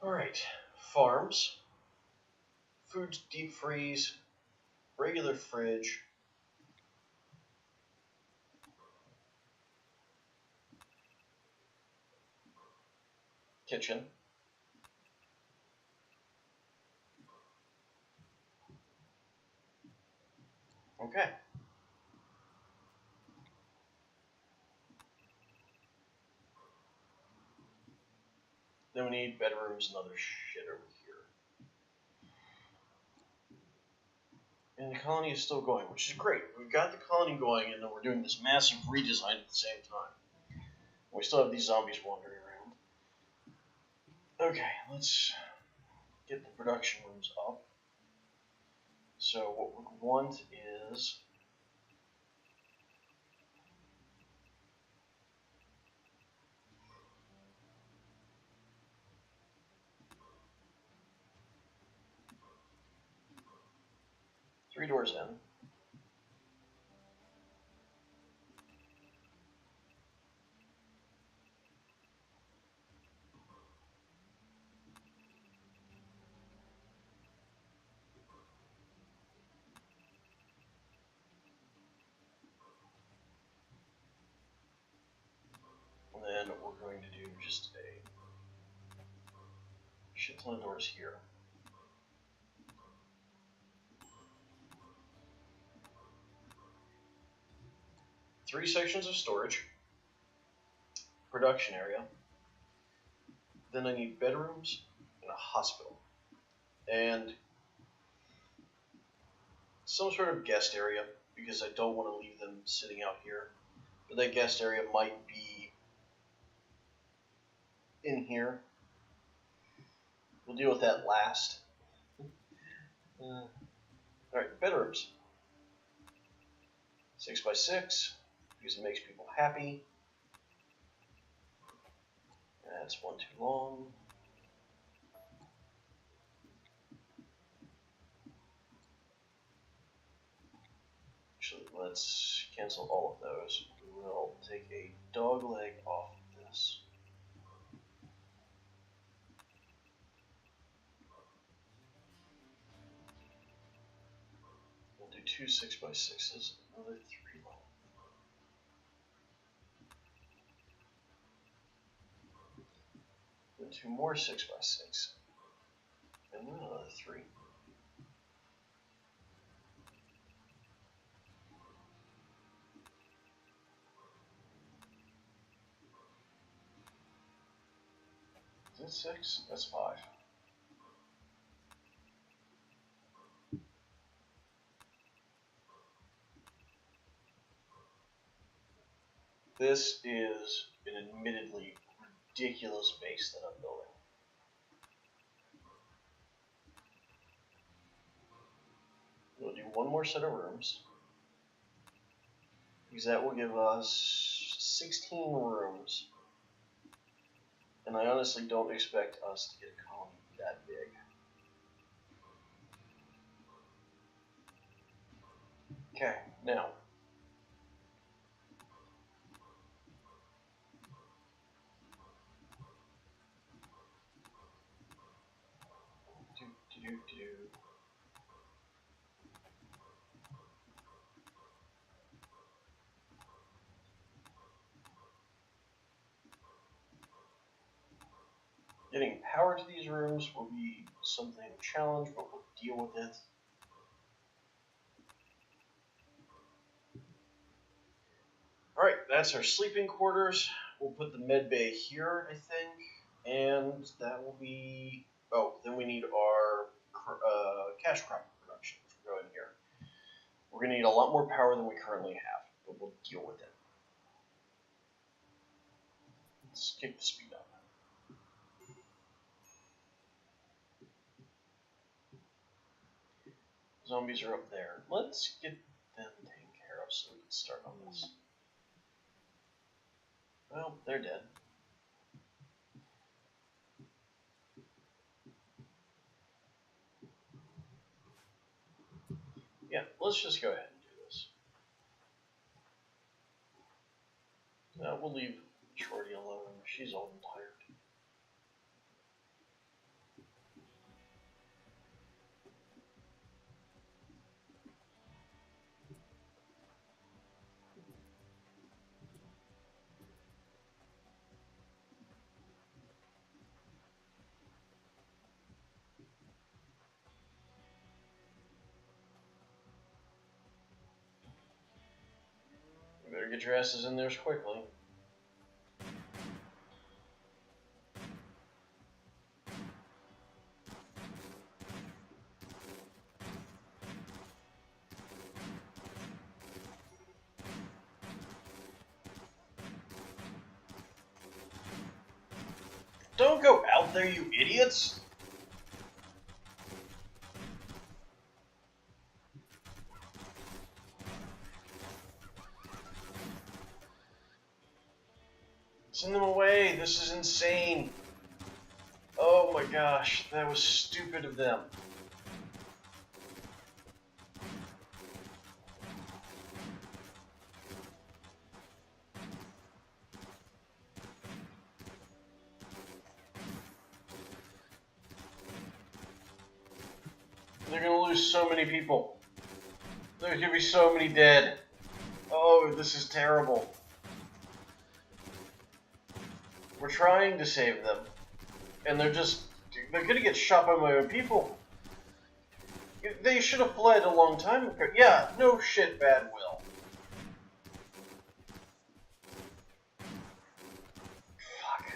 Speaker 1: Alright, farms, food deep freeze, regular fridge, kitchen, okay. Then we need bedrooms and other shit over here. And the colony is still going, which is great. We've got the colony going, and then we're doing this massive redesign at the same time. We still have these zombies wandering around. Okay, let's get the production rooms up. So what we want is... three doors in. And then we're going to do just a shit ton of doors here. Three sections of storage, production area, then I need bedrooms and a hospital, and some sort of guest area, because I don't want to leave them sitting out here. But that guest area might be in here. We'll deal with that last. Alright, bedrooms. 6 by 6, because it makes people happy. That's one too long. Actually, let's cancel all of those. We will take a dog leg off of this. We'll do two 6 by 6s, another 3 long. Then 2 more 6 by 6, and then another 3. Is that 6? That's 5. This is an admittedly ridiculous base that I'm building. one more set of rooms, because that will give us 16 rooms. And I honestly don't expect us to get a colony that big. Okay, now. Getting power to these rooms will be something of a challenge, but we'll deal with it. Alright, that's our sleeping quarters. We'll put the med bay here, I think, and that will be... Oh, then we need our cash crop production, which will go in here. We're going to need a lot more power than we currently have, but we'll deal with it. Let's kick the speed up. Zombies are up there. Let's get them taken care of so we can start on this. Well, they're dead. Yeah, let's just go ahead and do this. We'll leave Shorty alone. She's old and tired. You better get your asses in there quickly. Don't go out there, you idiots! Send them away, this is insane. Oh my gosh, that was stupid of them. They're gonna lose so many people. There's gonna be so many dead. Oh, this is terrible. We're trying to save them, and they're gonna get shot by my own people. They should have fled a long time ago. Yeah, no shit, bad will. Fuck.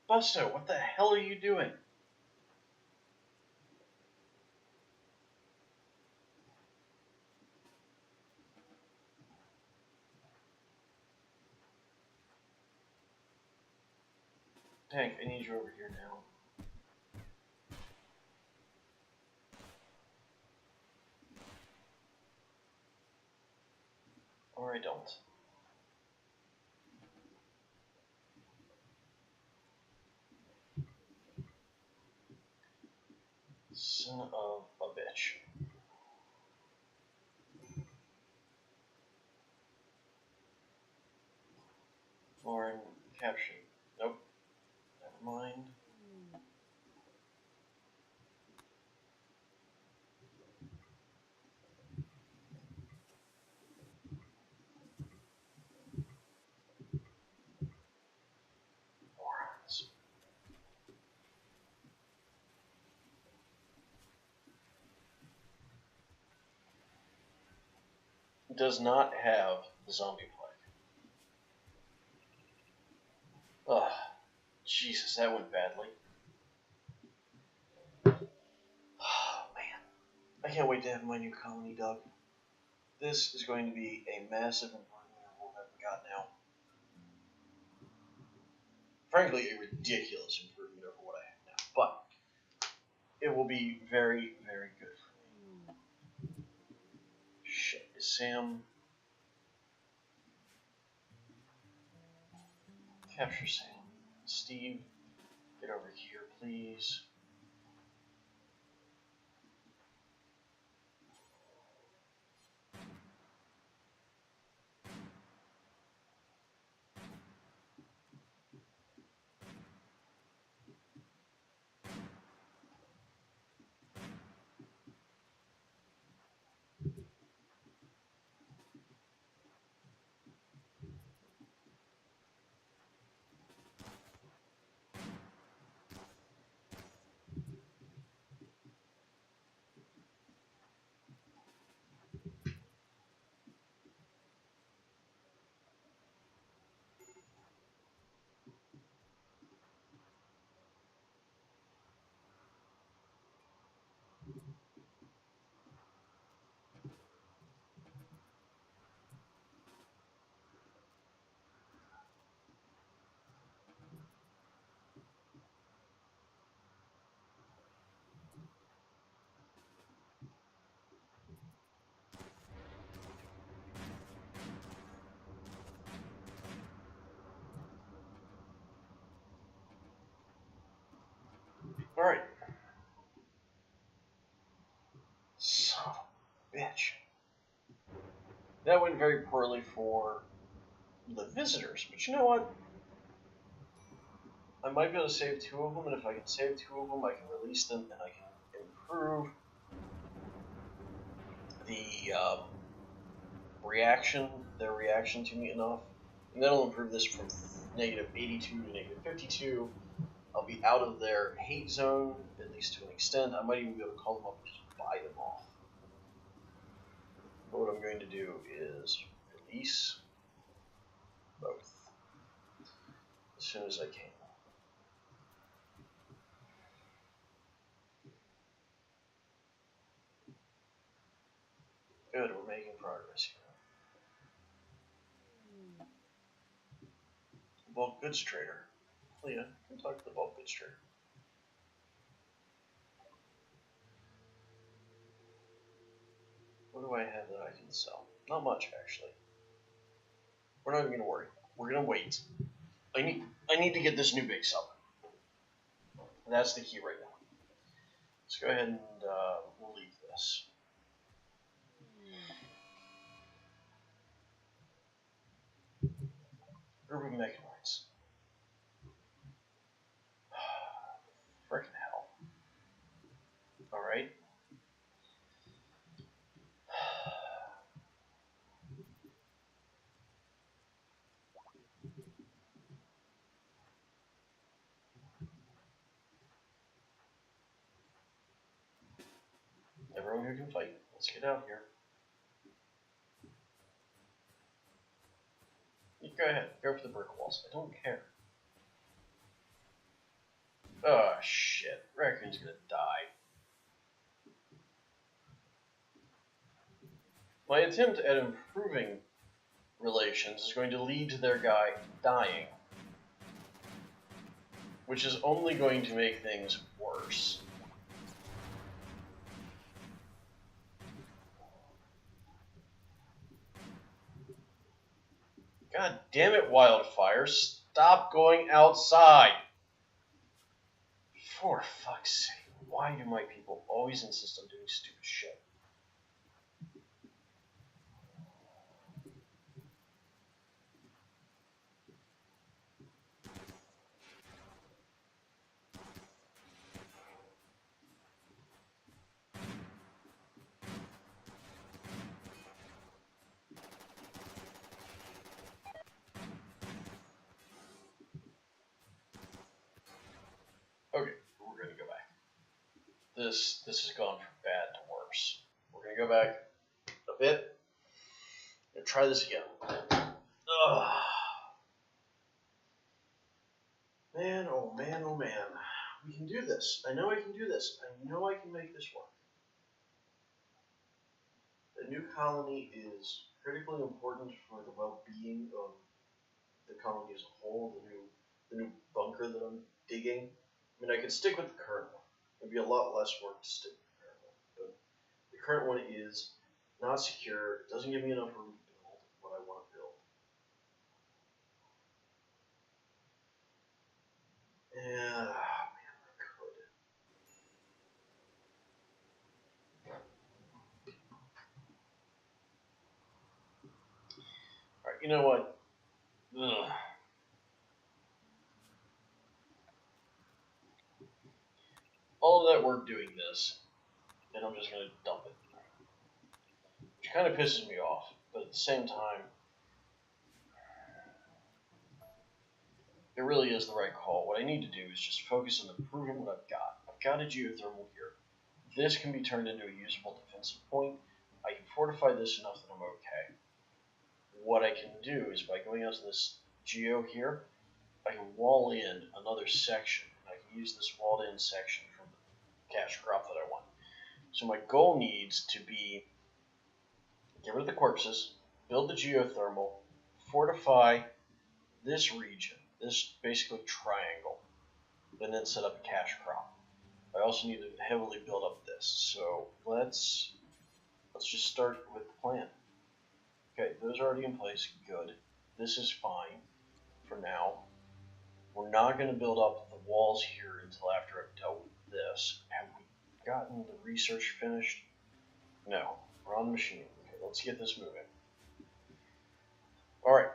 Speaker 1: Busto, what the hell are you doing? Tank, I need you over here now. Or I don't. Son of a bitch. Lauren, caption. Nope. Never mind. Morons. Does not have the zombie plague. Ugh, Jesus, that went badly. Oh, man. I can't wait to have my new colony dug. This is going to be a massive improvement over what I've got now. Frankly, a ridiculous improvement over what I have now. But it will be very, very good for me. Shit, is Sam... Capture Sam. Steve, get over here, please. Alright. Son of a bitch. That went very poorly for the visitors, but you know what? I might be able to save 2 of them, and if I can save 2 of them, I can release them, and I can improve the their reaction to me enough, and that'll improve this from -82 to -52. I'll be out of their hate zone, at least to an extent. I might even be able to call them up and just buy them off. But what I'm going to do is release both as soon as I can. Good, we're making progress here. Bulk goods trader. Leah, come talk to the bulk goods trader. What do I have that I can sell? Not much, actually. We're not even going to worry. We're going to wait. I need to get this new base up. That's the key right now. Let's go ahead and we'll leave this. Group of mechanoids. Frickin' hell. Alright. Everyone who can fight, let's get out here. You go ahead, go for the brick walls. I don't care. Oh shit, Raccoon's gonna die. My attempt at improving relations is going to lead to their guy dying, which is only going to make things worse. God damn it, Wildfire, stop going outside! For fuck's sake, why do my people always insist on doing stupid shit? Okay, we're gonna go back. This has gone from bad to worse. We're gonna go back a bit and try this again. Ugh. Man, oh man, oh man. We can do this. I know I can do this. I know I can make this work. The new colony is critically important for the well-being of the colony as a whole. The new bunker that I'm digging. I mean, I could stick with the current one. It'd be a lot less work to stick with the current one. But the current one is not secure. It doesn't give me enough room to build what I want to build. And, man, I could. Alright, you know what? Ugh. All of that work doing this, and I'm just going to dump it. Which kind of pisses me off, but at the same time, it really is the right call. What I need to do is just focus on improving what I've got. I've got a geothermal here. This can be turned into a usable defensive point. I can fortify this enough that I'm okay. What I can do is by going out to this geo here, I can wall in another section. I can use this walled in section from the cash crop that I want. So my goal needs to be get rid of the corpses, build the geothermal, fortify this region, this basically triangle, and then set up a cash crop. I also need to heavily build up this. So let's just start with the plan. Okay, those are already in place. Good. This is fine for now. We're not going to build up the walls here until after I've dealt with this. Have we gotten the research finished? No. We're on the machine. Okay, let's get this moving. Alright.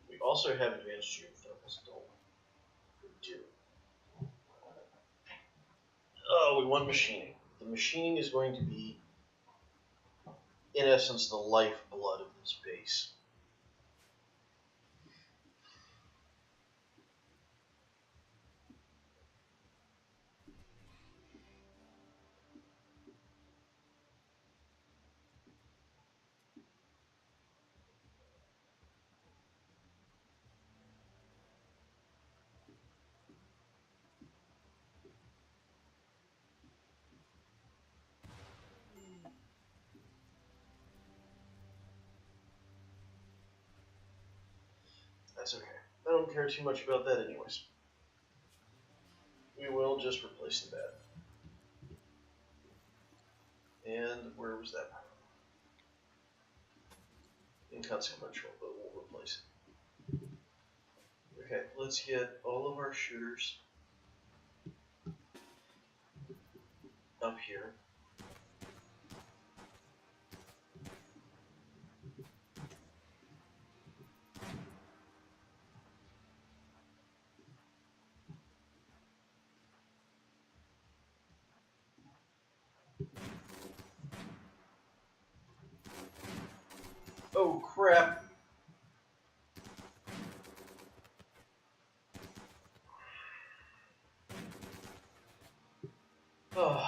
Speaker 1: We also have advanced geothermals, don't we? We do. Oh, we want machining. The machining is going to be, in essence, the lifeblood of this base. That's okay. I don't care too much about that anyways. We will just replace the bed. And where was that? Inconsequential, but we'll replace it. Okay, let's get all of our shooters up here. Oh crap! Oh.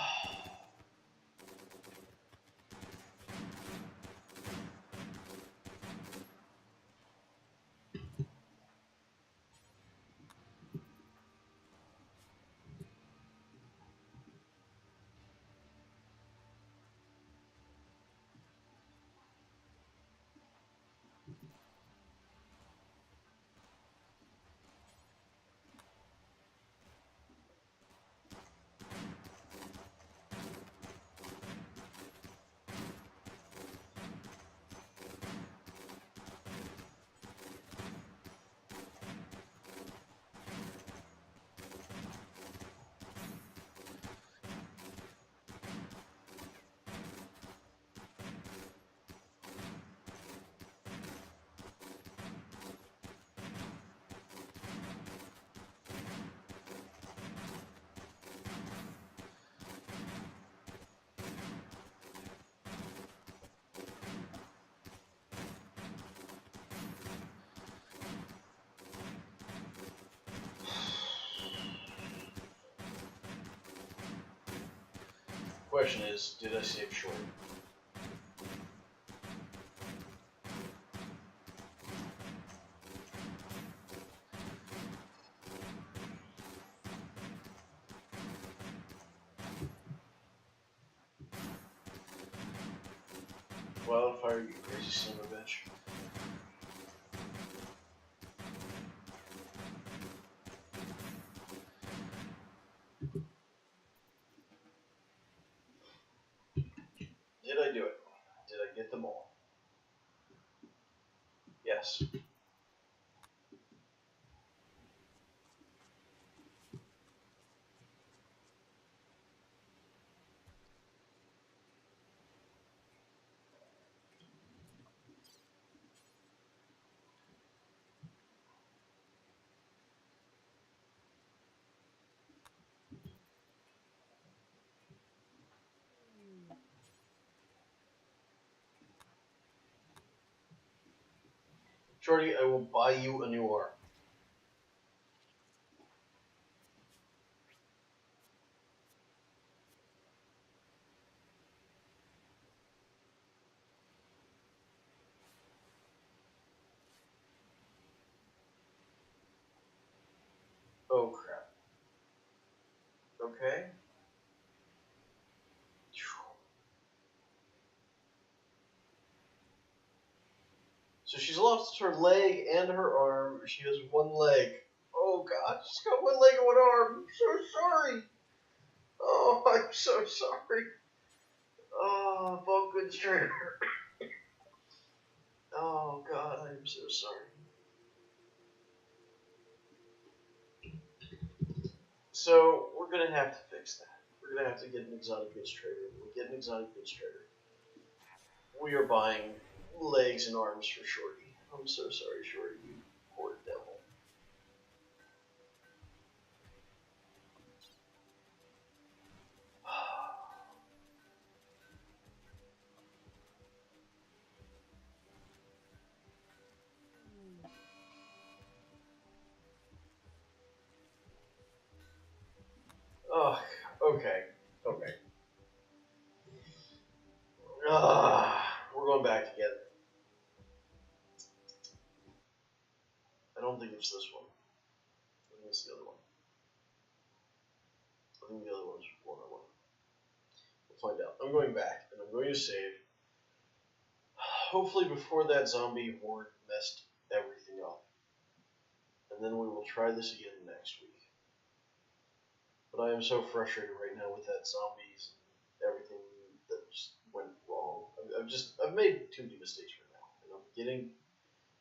Speaker 1: Question is, did I save short? wildfire, you crazy son of a bitch. Did I do it? Did I get them all? Yes. Shorty, I will buy you a new arm. Oh crap. Okay. So she's lost her leg and her arm. She has one leg. Oh god, she's got one leg and one arm. I'm so sorry. Oh, I'm so sorry. Oh, Vulcan's trainer. Oh god, I'm so sorry. So we're gonna have to fix that. We're gonna have to get an exotic goods trader. We'll get an exotic goods trader. We are buying legs and arms for Shorty. I'm so sorry, Shorty, you poor devil. Oh, okay. Okay. We're going back together. I don't think it's this one. I think it's the other one. I think the other one's one I want. We'll find out. I'm going back, and I'm going to save. Hopefully before that zombie horde messed everything up. And then we will try this again next week. But I am so frustrated right now with that zombies and everything that just went wrong. I've made too many mistakes right now. And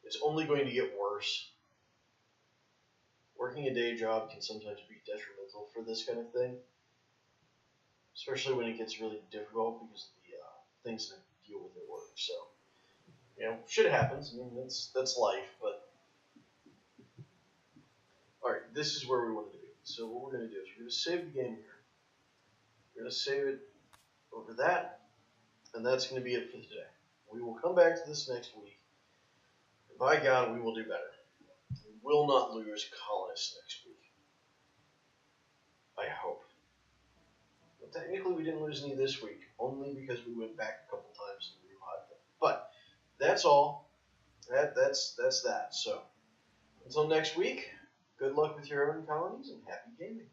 Speaker 1: it's only going to get worse. Working a day job can sometimes be detrimental for this kind of thing. Especially when it gets really difficult because of the things that deal with at work. So, shit happens. I mean, that's life, but alright, this is where we wanted to be. So what we're going to do is we're going to save the game here. We're going to save it over that, and that's going to be it for today. We will come back to this next week, and by God, we will do better. We will not lose colonists next week. I hope. Well, technically, we didn't lose any this week, only because we went back a couple times and revived them. But that's all. That's that. So until next week, good luck with your own colonies and happy gaming.